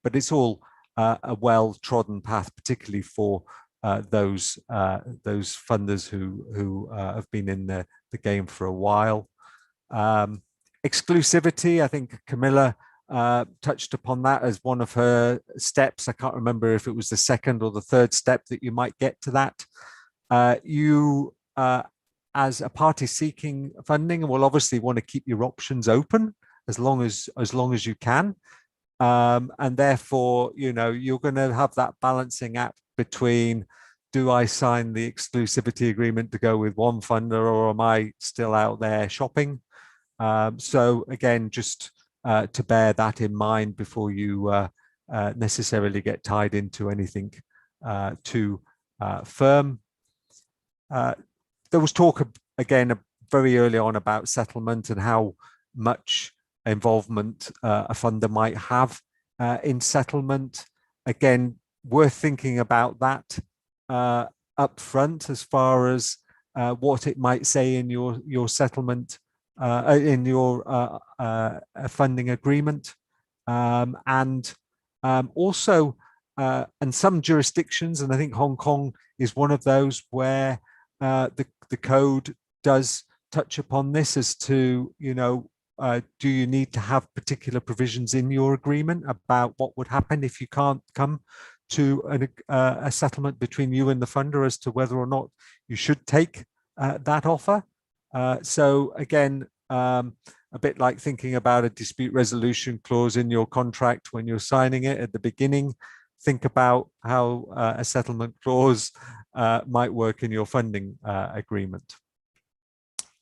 But it's all a well-trodden path, particularly for those funders who have been in the game for a while. Exclusivity, I think Camilla touched upon that as one of her steps. I can't remember if it was the second or the third step that you might get to that. You, as a party seeking funding, will obviously want to keep your options open as long as you can. And therefore, you're going to have that balancing act between, do I sign the exclusivity agreement to go with one funder, or am I still out there shopping? So again, just to bear that in mind before you necessarily get tied into anything too firm. There was talk again very early on about settlement and how much involvement a funder might have in settlement. Again, worth thinking about that up front as far as what it might say in your settlement, in your funding agreement, and also and some jurisdictions, and I think Hong Kong is one of those, where the code does touch upon this as to, do you need to have particular provisions in your agreement about what would happen if you can't come to a settlement between you and the funder as to whether or not you should take that offer. So again, a bit like thinking about a dispute resolution clause in your contract when you're signing it at the beginning, think about how a settlement clause might work in your funding agreement.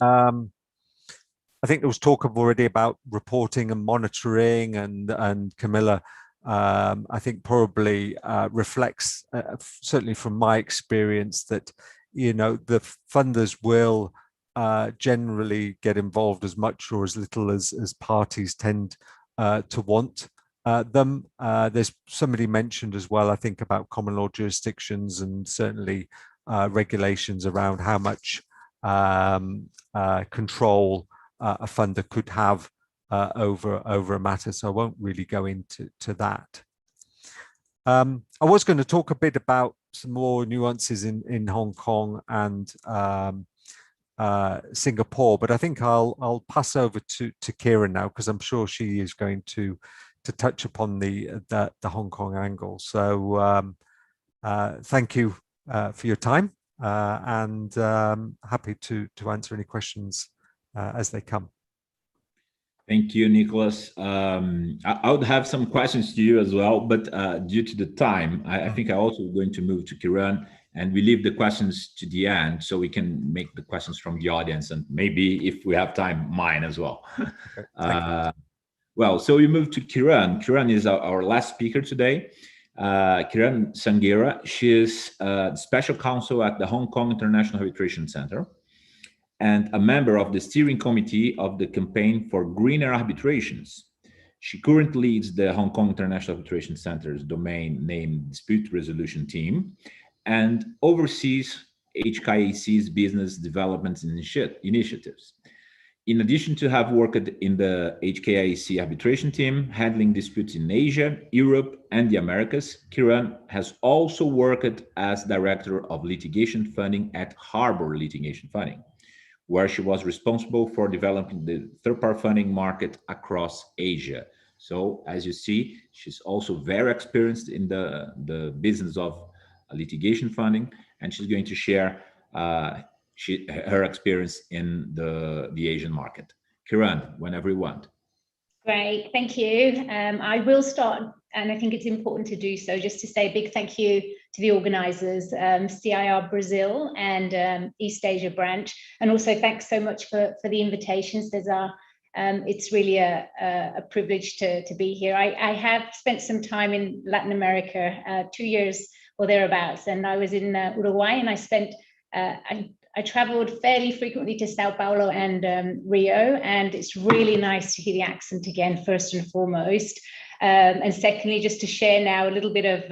I think there was talk already about reporting and monitoring, and Camilla, I think probably reflects, certainly from my experience, that the funders will generally get involved as much or as little as parties tend to want them. There's somebody mentioned as well, I think, about common law jurisdictions, and certainly regulations around how much control a funder could have over a matter, so I won't really go into that. I was going to talk a bit about some more nuances in Hong Kong and Singapore, but I think I'll pass over to Kieran now, because I'm sure she is going to touch upon the Hong Kong angle. So thank you for your time, and happy to answer any questions as they come. Thank you, Nicholas. I would have some questions to you as well, but due to the time, I think I'm also going to move to Kieran, and we leave the questions to the end so we can make the questions from the audience, and maybe if we have time, mine as well. Okay, well, so we move to Kieran. Kieran is our last speaker today. Kieran Sanghera. She is special counsel at the Hong Kong International Arbitration Center and a member of the steering committee of the campaign for greener arbitrations. She currently leads the Hong Kong International Arbitration Center's domain name dispute resolution team and oversees HKAC's business development initiatives. In addition to have worked in the HKAC arbitration team, handling disputes in Asia, Europe, and the Americas, Kieran has also worked as Director of Litigation Funding at Harbor Litigation Funding, where she was responsible for developing the third-party funding market across Asia. So, as you see, she's also very experienced in the business of litigation funding, and she's going to share her experience in the Asian market. Kieran, whenever you want. Great, thank you. I will start, and I think it's important to do so, just to say a big thank you to the organisers, CIR Brazil and East Asia branch, and also thanks so much for the invitations. It's really a privilege to be here. I have spent some time in Latin America, 2 years or thereabouts, and I was in Uruguay, and I traveled fairly frequently to Sao Paulo and Rio, and it's really nice to hear the accent again, first and foremost. And secondly, just to share now a little bit of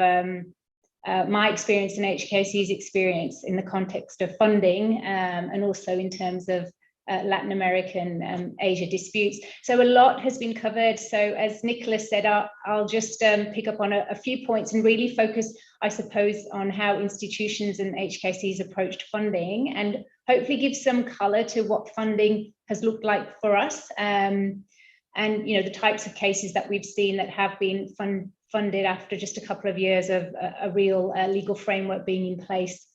my experience and HKC's experience in the context of funding, and also in terms of Latin American Asia disputes. So a lot has been covered. So as Nicholas said, I'll just pick up on a few points and really focus, I suppose, on how institutions and HKC's approached funding, and hopefully give some color to what funding has looked like for us, and the types of cases that we've seen that have been funded after just a couple of years of a real legal framework being in place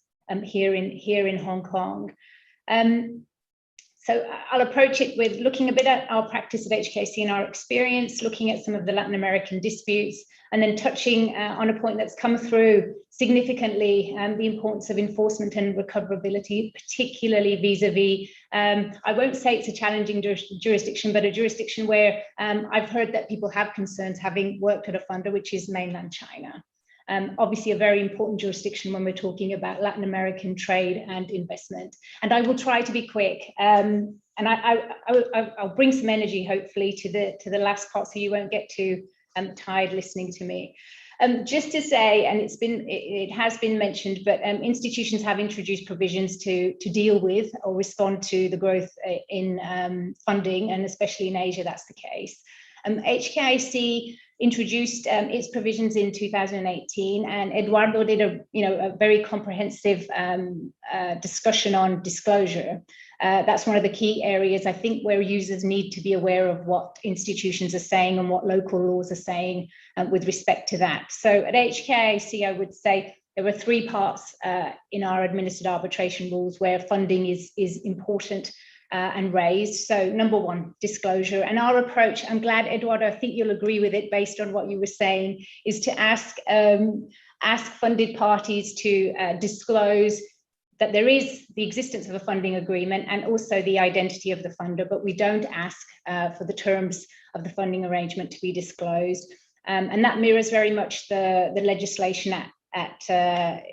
here in Hong Kong. So I'll approach it with looking a bit at our practice at HKC and our experience, looking at some of the Latin American disputes, and then touching on a point that's come through significantly, the importance of enforcement and recoverability, particularly vis-a-vis, I won't say it's a challenging jurisdiction, but a jurisdiction where I've heard that people have concerns, having worked at a funder, which is mainland China. Obviously a very important jurisdiction when we're talking about Latin American trade and investment. And I will try to be quick, and I'll bring some energy hopefully to the last part, so you won't get too tired listening to me. Just to say, and it has been mentioned, but institutions have introduced provisions to deal with or respond to the growth in funding, and especially in Asia, that's the case. HKIC introduced its provisions in 2018, and Eduardo did a very comprehensive discussion on disclosure. That's one of the key areas, I think, where users need to be aware of what institutions are saying and what local laws are saying with respect to that. So at HKIC, I would say there were 3 parts in our administered arbitration rules where funding is important and raised. So number 1, disclosure. And our approach, I'm glad, Eduardo, I think you'll agree with it based on what you were saying, is to ask funded parties to disclose that there is the existence of a funding agreement and also the identity of the funder, but we don't ask for the terms of the funding arrangement to be disclosed. And that mirrors very much the legislation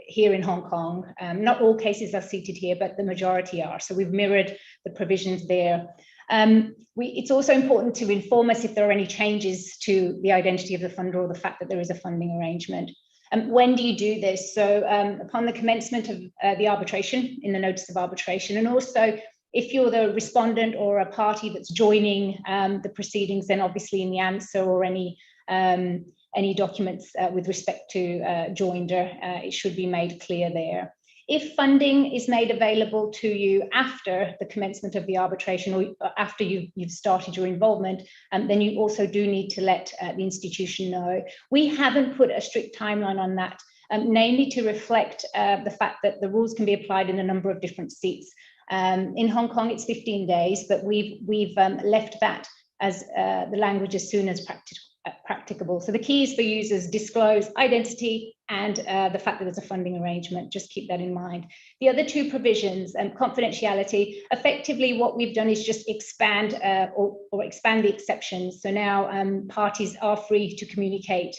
here in Hong Kong. Not all cases are seated here, but the majority are. So we've mirrored the provisions there. It's also important to inform us if there are any changes to the identity of the funder or the fact that there is a funding arrangement. When do you do this? So upon the commencement of the arbitration, in the notice of arbitration, and also if you're the respondent or a party that's joining the proceedings, then obviously in the answer or any documents with respect to joinder, it should be made clear there. If funding is made available to you after the commencement of the arbitration or after you've started your involvement, then you also do need to let the institution know. We haven't put a strict timeline on that, namely to reflect the fact that the rules can be applied in a number of different seats. In Hong Kong, it's 15 days, but we've left that as the language as soon as practicable. So the key is for users disclose identity and the fact that there's a funding arrangement. Just keep that in mind. The other 2 provisions, confidentiality, effectively what we've done is just expand or expand the exceptions. So now parties are free to communicate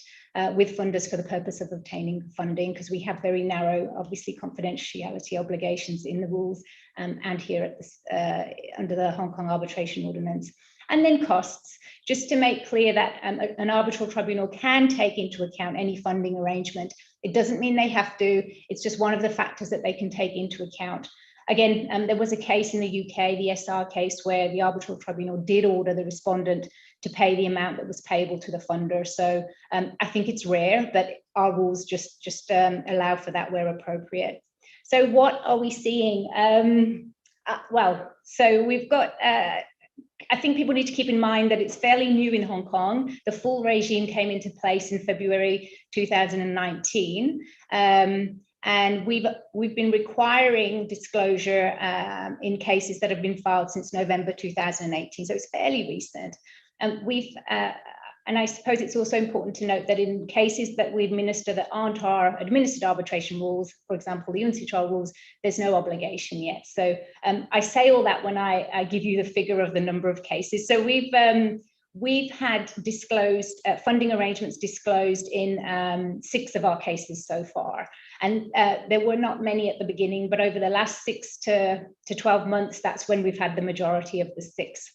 with funders for the purpose of obtaining funding, because we have very narrow, obviously, confidentiality obligations in the rules and here at this, under the Hong Kong Arbitration Ordinance. And then costs, just to make clear that an arbitral tribunal can take into account any funding arrangement. It doesn't mean they have to, it's just one of the factors that they can take into account. Again, there was a case in the UK, the SR case, where the arbitral tribunal did order the respondent to pay the amount that was payable to the funder. So I think it's rare, but our rules just allow for that where appropriate. So what are we seeing? So we've got, I think people need to keep in mind that it's fairly new in Hong Kong. The full regime came into place in February 2019. And we've been requiring disclosure in cases that have been filed since November 2018. So it's fairly recent. And I suppose it's also important to note that in cases that we administer that aren't our administered arbitration rules, for example, the UNCITRAL rules, there's no obligation yet. So I say all that when I give you the figure of the number of cases. So we've had disclosed funding arrangements disclosed in 6 of our cases so far. And there were not many at the beginning, but over the last 6 to 12 months, that's when we've had the majority of the 6.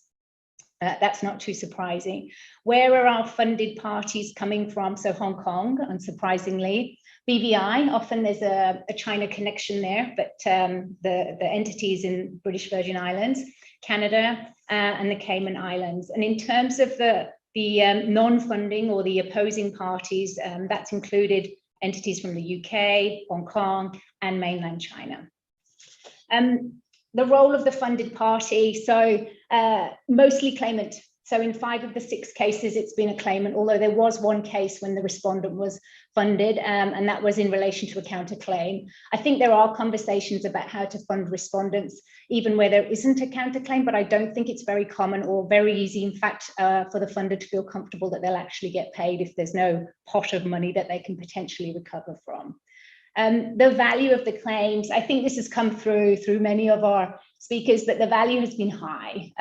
That's not too surprising. Where are our funded parties coming from? So Hong Kong, unsurprisingly. BVI, often there's a China connection there, but the entities in British Virgin Islands, Canada, and the Cayman Islands. And in terms of the non-funding or the opposing parties, that's included entities from the UK, Hong Kong, and mainland China. The role of the funded party, so mostly claimant. So in 5 of the 6 cases, it's been a claimant, although there was one case when the respondent was funded, and that was in relation to a counterclaim. I think there are conversations about how to fund respondents, even where there isn't a counterclaim, but I don't think it's very common or very easy, in fact, for the funder to feel comfortable that they'll actually get paid if there's no pot of money that they can potentially recover from. The value of the claims, I think this has come through many of our speakers, that the value has been high.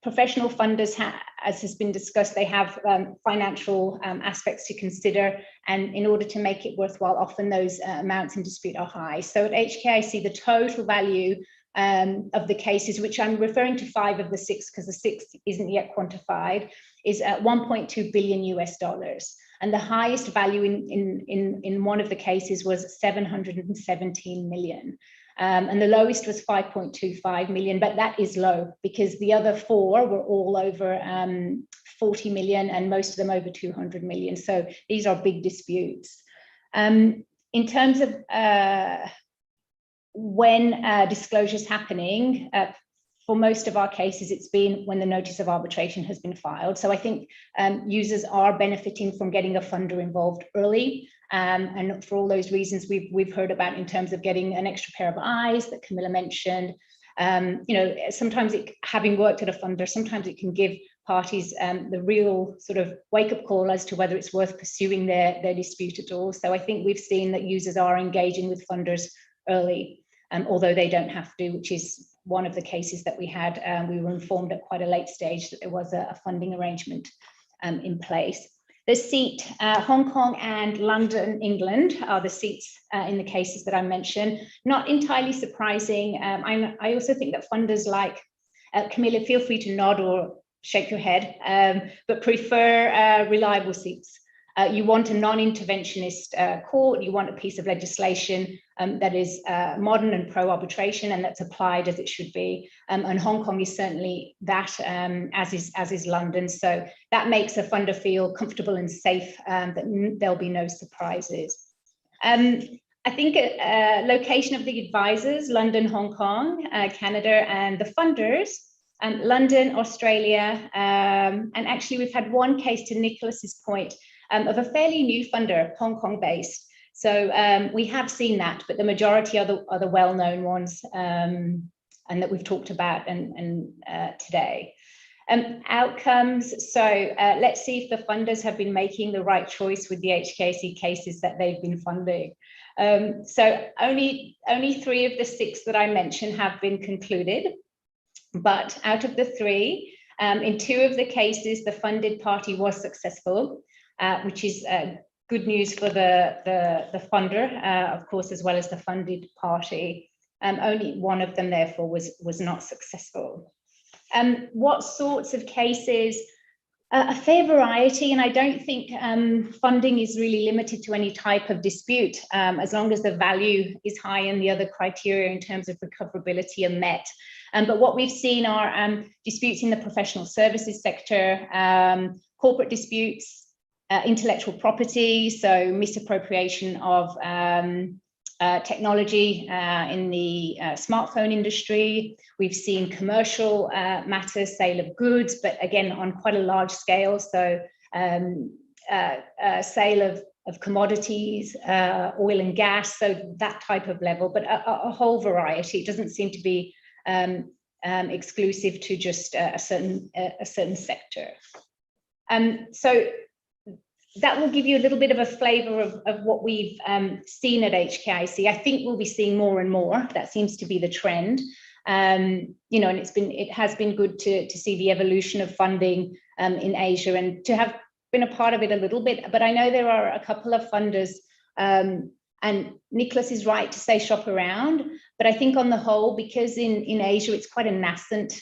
Professional funders, as has been discussed, they have financial aspects to consider, and in order to make it worthwhile, often those amounts in dispute are high. So at HKIC, the total value of the cases, which I'm referring to 5 of the 6 because the 6th isn't yet quantified, is at $1.2 billion US. And the highest value in one of the cases was 717 million. And the lowest was 5.25 million, but that is low because the other 4 were all over 40 million and most of them over 200 million. So these are big disputes. In terms of when disclosure is happening, for most of our cases, it's been when the notice of arbitration has been filed. So I think users are benefiting from getting a funder involved early. And for all those reasons we've heard about in terms of getting an extra pair of eyes that Camilla mentioned. Sometimes having worked at a funder, sometimes it can give parties the real sort of wake-up call as to whether it's worth pursuing their dispute at all. So I think we've seen that users are engaging with funders early, although they don't have to, which is one of the cases that we had. We were informed at quite a late stage that there was a funding arrangement in place. The seat, Hong Kong and London, England, are the seats in the cases that I mentioned. Not entirely surprising. I also think that funders like, Camilla, feel free to nod or shake your head, but prefer reliable seats. You want a non-interventionist court, you want a piece of legislation that is modern and pro-arbitration and that's applied as it should be. And Hong Kong is certainly that, as is London. So that makes a funder feel comfortable and safe, that there'll be no surprises. I think location of the advisors, London, Hong Kong, Canada, and the funders, London, Australia, and actually we've had one case, to Nicholas's point, of a fairly new funder, Hong Kong based. So we have seen that, but the majority are the well-known ones, and that we've talked about today. Outcomes, so let's see if the funders have been making the right choice with the HKIC cases that they've been funding. So only 3 of the 6 that I mentioned have been concluded, but out of the 3, in 2 of the cases, the funded party was successful, which is good news for the funder, of course, as well as the funded party. Only one of them, therefore, was not successful. What sorts of cases? A fair variety, and I don't think funding is really limited to any type of dispute, as long as the value is high and the other criteria in terms of recoverability are met. But what we've seen are disputes in the professional services sector, corporate disputes, intellectual property, so misappropriation of technology in the smartphone industry. We've seen commercial matters, sale of goods, but again, on quite a large scale. So sale of commodities, oil and gas, so that type of level, but a whole variety. It doesn't seem to be exclusive to just a certain sector. So that will give you a little bit of a flavor of what we've seen at HKIC. I think we'll be seeing more and more. That seems to be the trend. You know, and it has been good to see the evolution of funding in Asia and to have been a part of it a little bit. But I know there are a couple of funders, and Nicholas is right to say shop around. But I think on the whole, because in Asia it's quite a nascent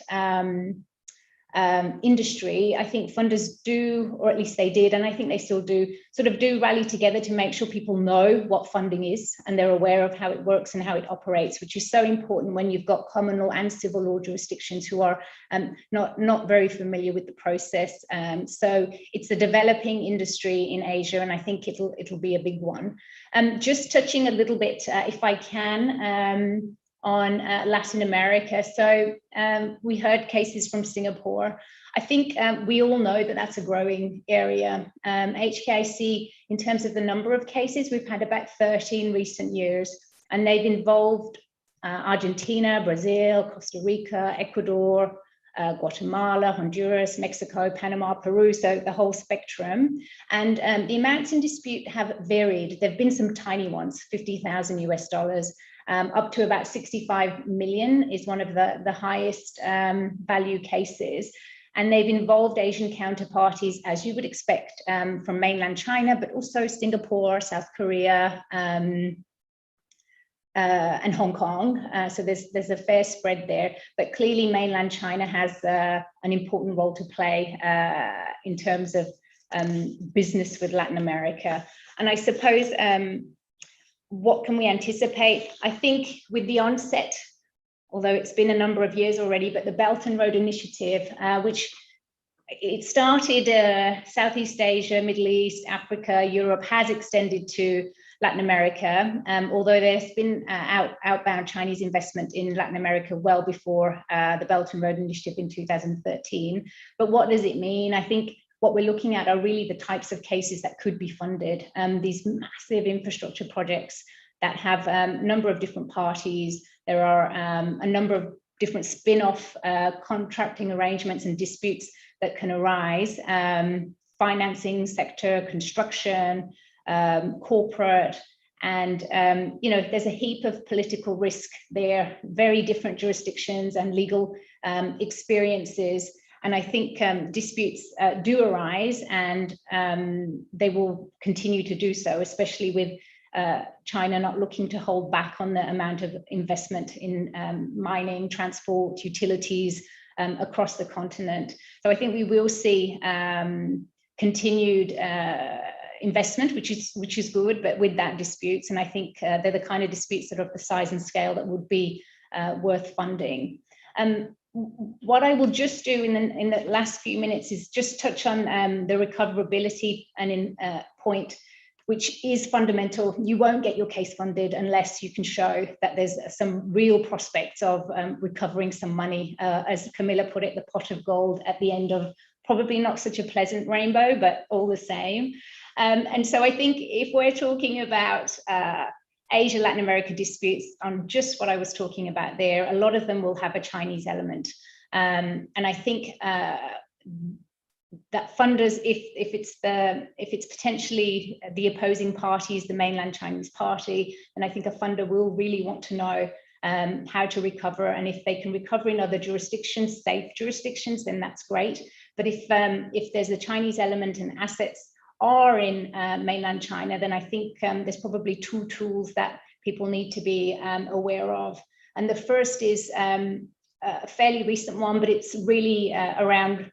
industry, I think funders do, or at least they did, and I think they still do, sort of do rally together to make sure people know what funding is and they're aware of how it works and how it operates, which is so important when you've got common law and civil law jurisdictions who are not very familiar with the process. So it's a developing industry in Asia, and I think it'll be a big one. Just touching a little bit, if I can, on Latin America. So we heard cases from Singapore. I think we all know that that's a growing area. HKIC, in terms of the number of cases, we've had about 30 in recent years, and they've involved Argentina, Brazil, Costa Rica, Ecuador, Guatemala, Honduras, Mexico, Panama, Peru, so the whole spectrum. And the amounts in dispute have varied. There have been some tiny ones, $50,000 US, up to about 65 million is one of the highest value cases. And they've involved Asian counterparties, as you would expect, from mainland China, but also Singapore, South Korea, and Hong Kong. So there's a fair spread there, but clearly mainland China has an important role to play in terms of business with Latin America. And I suppose, what can we anticipate? I think with the onset, although it's been a number of years already, but the Belt and Road Initiative, which it started Southeast Asia, Middle East, Africa, Europe, has extended to Latin America, although there's been outbound Chinese investment in Latin America well before the Belt and Road Initiative in 2013. But what does it mean? I think what we're looking at are really the types of cases that could be funded. These massive infrastructure projects that have a number of different parties. There are a number of different spin-off contracting arrangements and disputes that can arise. Financing sector, construction, corporate, and you know, there's a heap of political risk there, very different jurisdictions and legal experiences. And I think disputes do arise, and they will continue to do so, especially with China not looking to hold back on the amount of investment in mining, transport, utilities across the continent. So I think we will see continued investment, which is good, but with that disputes. And I think they're the kind of disputes that are of the size and scale that would be worth funding. What I will just do in the last few minutes is just touch on the recoverability and point, which is fundamental. You won't get your case funded unless you can show that there's some real prospects of recovering some money. As Camilla put it, the pot of gold at the end of probably not such a pleasant rainbow, but all the same. And so I think if we're talking about Asia, Latin America disputes on just what I was talking about there, a lot of them will have a Chinese element. And I think that funders, if it's potentially the opposing parties, the mainland Chinese party, then I think a funder will really want to know how to recover. And if they can recover in other jurisdictions, safe jurisdictions, then that's great. But if there's a Chinese element and assets are in mainland China, then I think there's probably two tools that people need to be aware of. And the first is a fairly recent one, but it's really around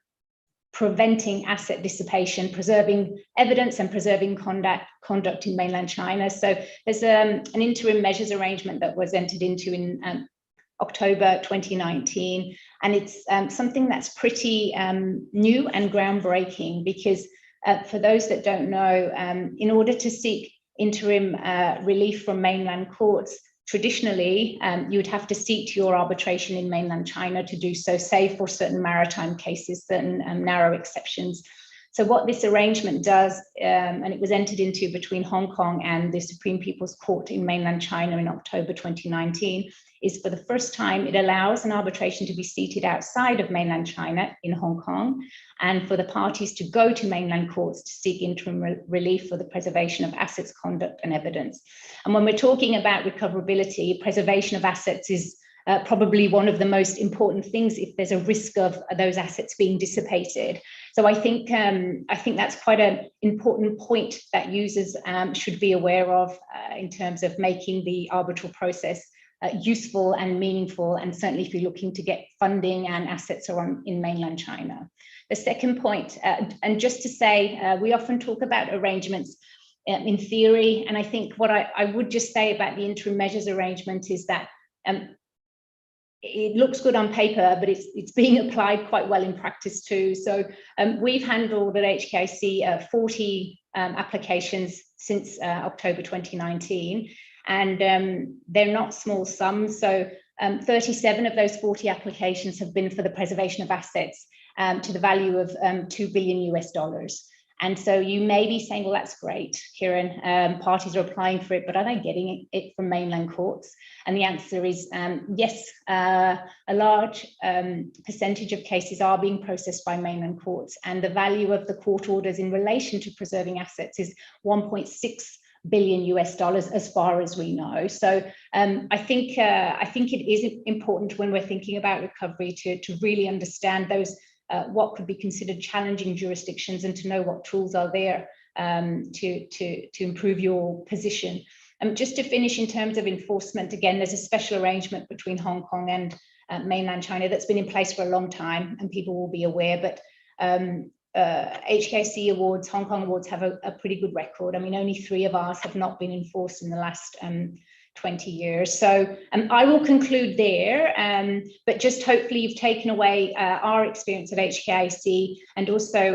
preventing asset dissipation, preserving evidence and preserving conduct in mainland China. So there's an interim measures arrangement that was entered into in October 2019. And it's something that's pretty new and groundbreaking, because for those that don't know, in order to seek interim relief from mainland courts, traditionally, you would have to seek your arbitration in mainland China to do so, save for certain maritime cases, certain narrow exceptions. So what this arrangement does, and it was entered into between Hong Kong and the Supreme People's Court in mainland China in October 2019, is for the first time, it allows an arbitration to be seated outside of mainland China in Hong Kong, and for the parties to go to mainland courts to seek interim relief for the preservation of assets, conduct, and evidence. And when we're talking about recoverability, preservation of assets is probably one of the most important things if there's a risk of those assets being dissipated. So I think that's quite an important point that users should be aware of in terms of making the arbitral process useful and meaningful, and certainly if you're looking to get funding and assets around in mainland China. The second point, and just to say, we often talk about arrangements in theory, and I think what I would just say about the interim measures arrangement is that it looks good on paper, but it's being applied quite well in practice too. So we've handled at HKIC 40 applications since October 2019, and they're not small sums. So 37 of those 40 applications have been for the preservation of assets to the value of $2 billion US. And so you may be saying, well, that's great, Kieran, parties are applying for it, but are they getting it from mainland courts? And the answer is yes, a large percentage of cases are being processed by mainland courts, and the value of the court orders in relation to preserving assets is $1.6 billion US as far as we know. So I think it is important when we're thinking about recovery to really understand those what could be considered challenging jurisdictions, and to know what tools are there to improve your position. Just to finish, in terms of enforcement, again, there's a special arrangement between Hong Kong and mainland China that's been in place for a long time, and people will be aware, but HKC awards, Hong Kong awards have a pretty good record. I mean, only 3 of ours have not been enforced in the last 20 years. So I will conclude there, but just hopefully you've taken away our experience at HKIC, and also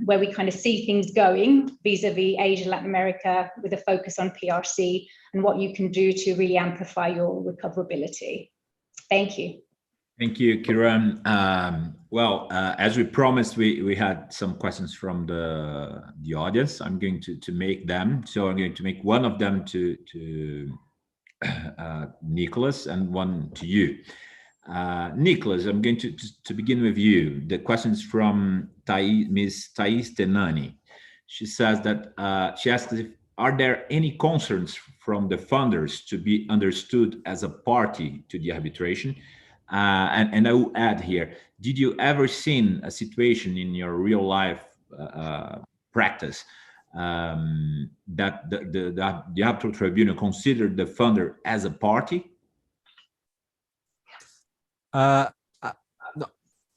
where we kind of see things going vis-a-vis Asia, Latin America, with a focus on PRC, and what you can do to really amplify your recoverability. Thank you. Thank you, Kieran. As we promised, we had some questions from the audience. I'm going to make them. So I'm going to make one of them to Nicholas and one to you. Nicholas, I'm going to begin with you. The question is from Ms. Thais Tenani. She says that she asks if are there any concerns from the funders to be understood as a party to the arbitration? And I will add here, did you ever seen a situation in your real life practice that the arbitral tribunal considered the funder as a party? No,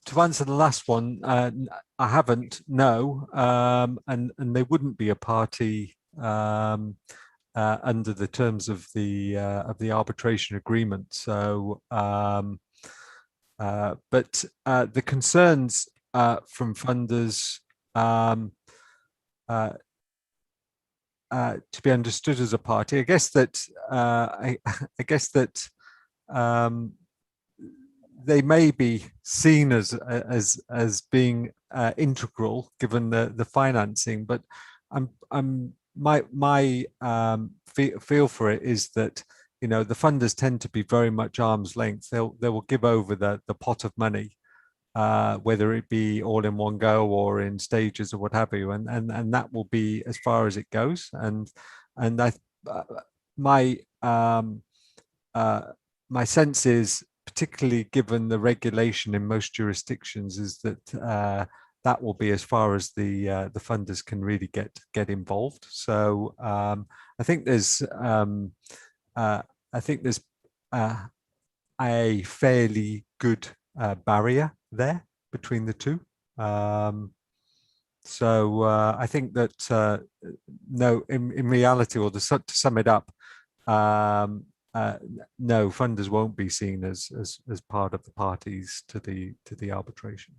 to answer the last one, I haven't, no, and they wouldn't be a party under the terms of the arbitration agreement. So, but the concerns from funders to be understood as a party, I guess that they may be seen as being integral given the financing, but my feel for it is that, you know, the funders tend to be very much arm's length. They will give over the pot of money, whether it be all in one go or in stages or what have you, and that will be as far as it goes. And my sense is, particularly given the regulation in most jurisdictions, is that that will be as far as the funders can really get involved. So I think there's a fairly good barrier there between the two. So I think that no, in reality, or to sum it up, no, funders won't be seen as part of the parties to the arbitration.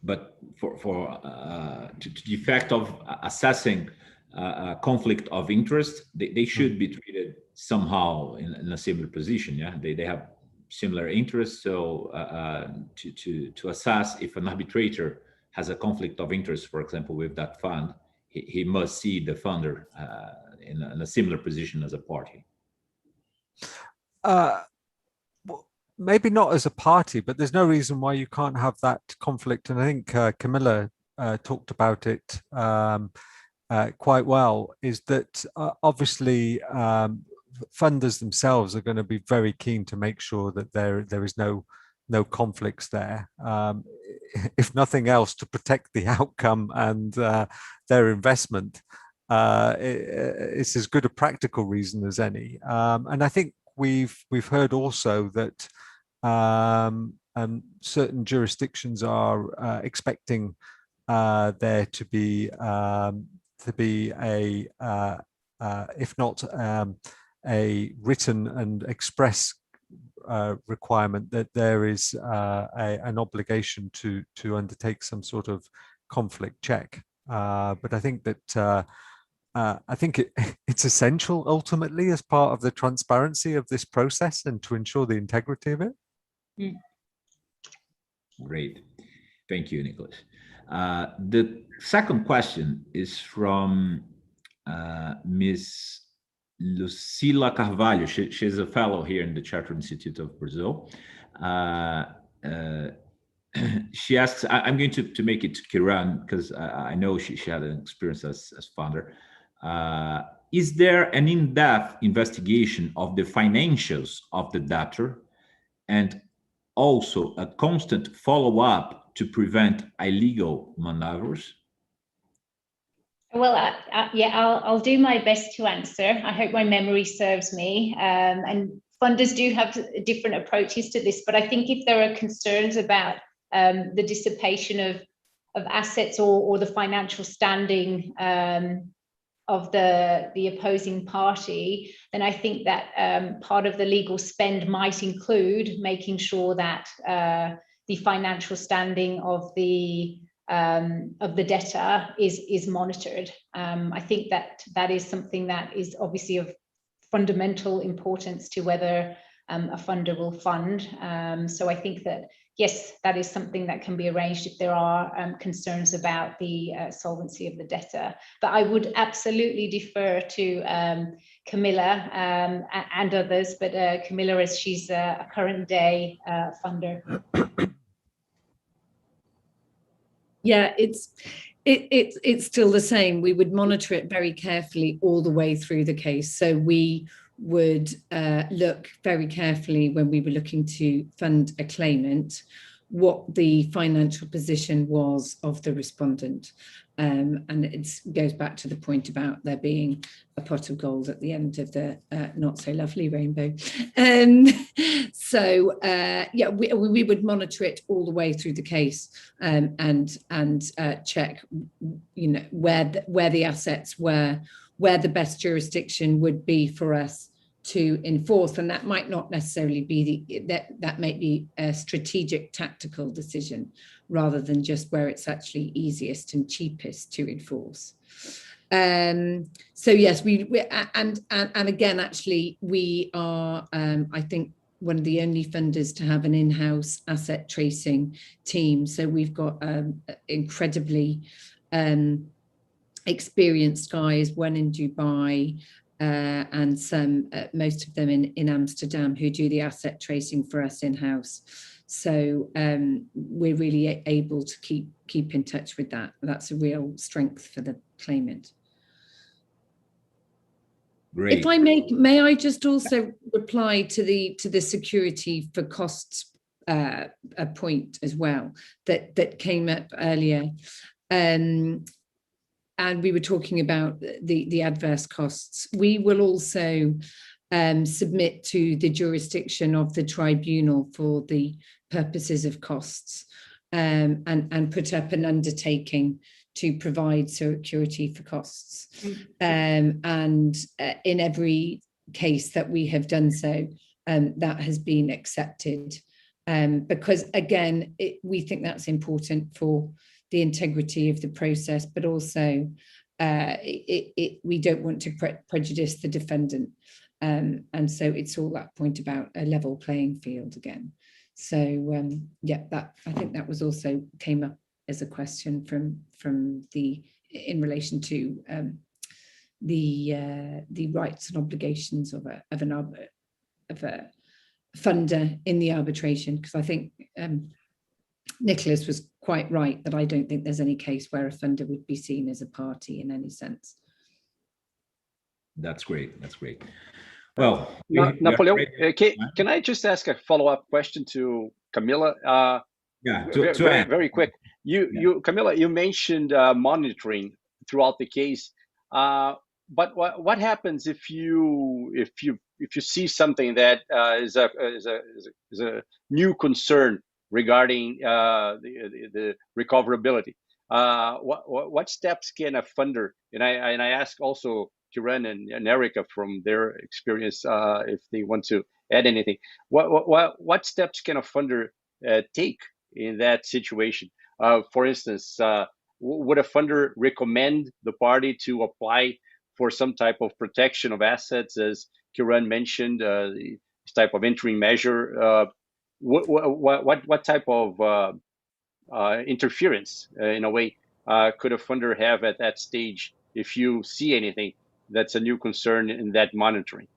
But to the effect of assessing conflict of interest, they should be treated somehow in a similar position. Yeah, they have similar interests. So to assess if an arbitrator has a conflict of interest, for example, with that fund, he must see the funder in a similar position as a party. maybe not as a party, but there's no reason why you can't have that conflict. And I think Camilla talked about it quite well, is that obviously funders themselves are going to be very keen to make sure that there is no conflicts there, if nothing else, to protect the outcome and their investment. It's as good a practical reason as any. And I think we've heard also that certain jurisdictions are expecting there to be a if not a written and express requirement, that there is an obligation to undertake some sort of conflict check. But I think that I think it's essential ultimately as part of the transparency of this process and to ensure the integrity of it. Great. Thank you, Nicholas. The second question is from Ms. Lucila Carvalho. She's a fellow here in the Chartered Institute of Brazil. She asks, I'm going to make it Kiran, because I know she had an experience as founder. Is there an in-depth investigation of the financials of the debtor, and also a constant follow-up to prevent illegal maneuvers? Well, yeah, I'll do my best to answer. I hope my memory serves me. And funders do have different approaches to this, but I think if there are concerns about the dissipation of assets or the financial standing of the opposing party, then I think that part of the legal spend might include making sure that the financial standing of the debtor is monitored. I think that is something that is obviously of fundamental importance to whether a funder will fund. So I think that, yes, that is something that can be arranged if there are concerns about the solvency of the debtor. But I would absolutely defer to Camilla and others, but Camilla, as she's a current day funder. Yeah, it's still the same. We would monitor it very carefully all the way through the case. So we would look very carefully when we were looking to fund a claimant, what the financial position was of the respondent. And it goes back to the point about there being a pot of gold at the end of the not so lovely rainbow. So yeah, we would monitor it all the way through the case, and check, you know, where the assets were, where the best jurisdiction would be for us to enforce. And that might not necessarily be that might be a strategic tactical decision rather than just where it's actually easiest and cheapest to enforce. So yes, and again, actually, we are, I think, one of the only funders to have an in-house asset tracing team. So we've got incredibly experienced guys, one in Dubai, and some, most of them in Amsterdam, who do the asset tracing for us in-house. So we're really able to keep in touch with that. That's a real strength for the claimant. Great. If I may I just also reply to the security for costs a point as well that came up earlier. And we were talking about the adverse costs. We will also submit to the jurisdiction of the tribunal for the purposes of costs, and put up an undertaking to provide security for costs. And in every case that we have done so, that has been accepted, because again, we think that's important for the integrity of the process, but also we don't want to prejudice the defendant. And so it's all that point about a level playing field again. So yeah, I think that was also came up as a question from in relation to the rights and obligations of a funder in the arbitration, because I think Nicholas was quite right that I don't think there's any case where a funder would be seen as a party in any sense. That's great. That's great. Well, Napoleon, can I just ask a follow-up question to Camila? Yeah, very quick. Camila, you mentioned monitoring throughout the case, but what happens if you see something that is a new concern regarding the recoverability? What steps can a funder, and I ask also Kiran and Erica from their experience if they want to add anything. What steps can a funder take in that situation? For instance, would a funder recommend the party to apply for some type of protection of assets, as Kiran mentioned, this type of interim measure? What type of interference, in a way, could a funder have at that stage if you see anything that's a new concern in that monitoring?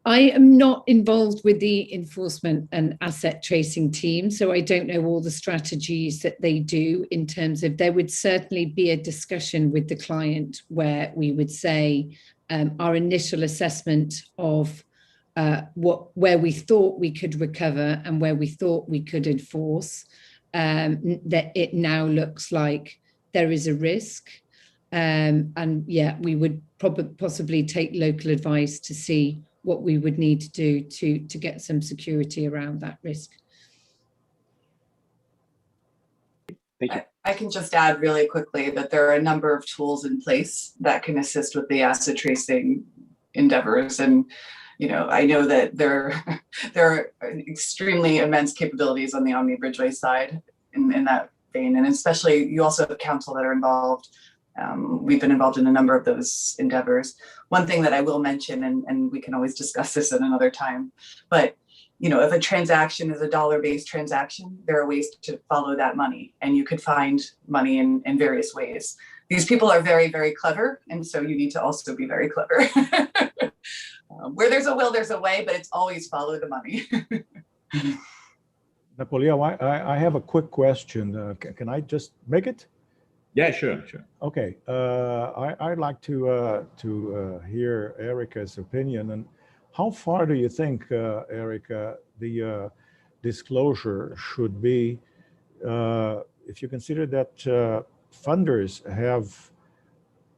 I am not involved with the enforcement and asset tracing team, so I don't know all the strategies that they do in terms of, there would certainly be a discussion with the client where we would say our initial assessment of where we thought we could recover and where we thought we could enforce, that it now looks like there is a risk. And yeah, we would possibly take local advice to see what we would need to do to get some security around that risk. Thank you. I can just add really quickly that there are a number of tools in place that can assist with the asset tracing endeavors. And I know that there are extremely immense capabilities on the Omni Bridgeway side in that vein. And especially, you also have counsel that are involved. We've been involved in a number of those endeavors. One thing that I will mention, and we can always discuss this at another time, but if a transaction is a dollar-based transaction, there are ways to follow that money, and you could find money in various ways. These people are very, very clever, and so you need to also be very clever. Where there's a will, there's a way, but it's always follow the money. Napoleon, I have a quick question. Can I just make it? Yeah, sure. Okay, I'd like to hear Erica's opinion. And how far do you think, Erica, the disclosure should be if you consider that funders have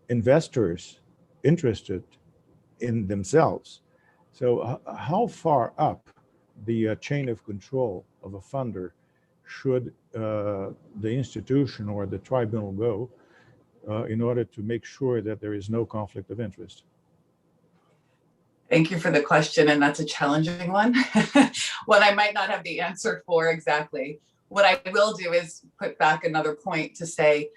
investors interested in themselves? So how far up the chain of control of a funder should the institution or the tribunal go in order to make sure that there is no conflict of interest? Thank you for the question, and that's a challenging one. One I might not have the answer for exactly. What I will do is put back another point to say,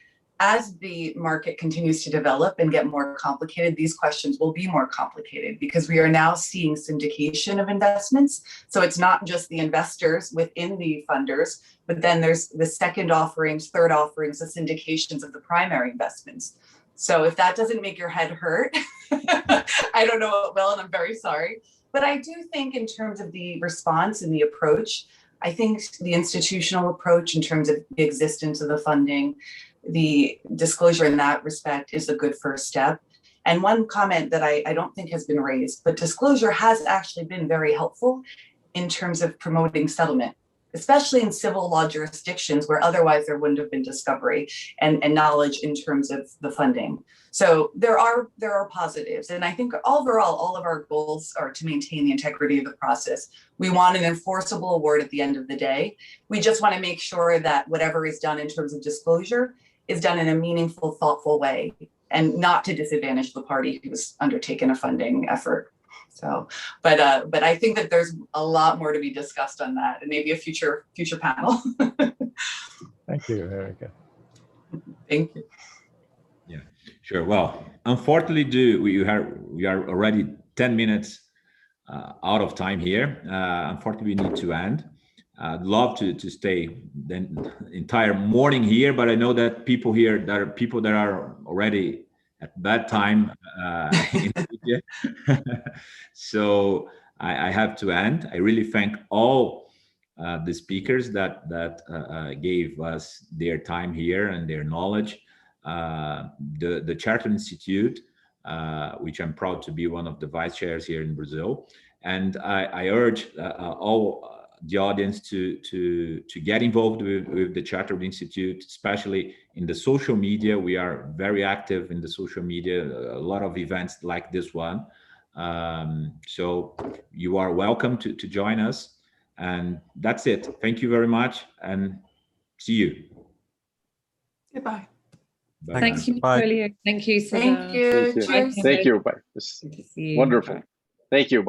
as the market continues to develop and get more complicated, these questions will be more complicated because we are now seeing syndication of investments. So it's not just the investors within the funders, but then there's the second offerings, third offerings, the syndications of the primary investments. So if that doesn't make your head hurt, I don't know it will, and I'm very sorry. But I do think in terms of the response and the approach, I think the institutional approach in terms of the existence of the funding, the disclosure in that respect is a good first step. And one comment that I don't think has been raised, but disclosure has actually been very helpful in terms of promoting settlement, especially in civil law jurisdictions where otherwise there wouldn't have been discovery and knowledge in terms of the funding. So there are positives. And I think overall, all of our goals are to maintain the integrity of the process. We want an enforceable award at the end of the day. We just want to make sure that whatever is done in terms of disclosure is done in a meaningful, thoughtful way and not to disadvantage the party who's undertaken a funding effort. So, but I think that there's a lot more to be discussed on that, and maybe a future panel. Thank you, Erica. Thank you. Yeah, sure. Well, unfortunately, we are already 10 minutes out of time here. Unfortunately, we need to end. I'd love to stay the entire morning here, but I know that people here, there are people that are already at that time in India. So I have to end. I really thank all the speakers that gave us their time here and their knowledge. The Charter Institute, which I'm proud to be one of the vice chairs here in Brazil, and I urge all the audience to get involved with the Chartered Institute, especially in the social media. We are very active in the social media, a lot of events like this one. So you are welcome to join us. And that's it. Thank you very much and see you. Goodbye. Bye. Thank you, Bye. Napoleon. Thank you, Cesar. Thank you. Thank you. Cheers. Thank you. Bye. It's Good to see you. wonderful. Bye. Thank you.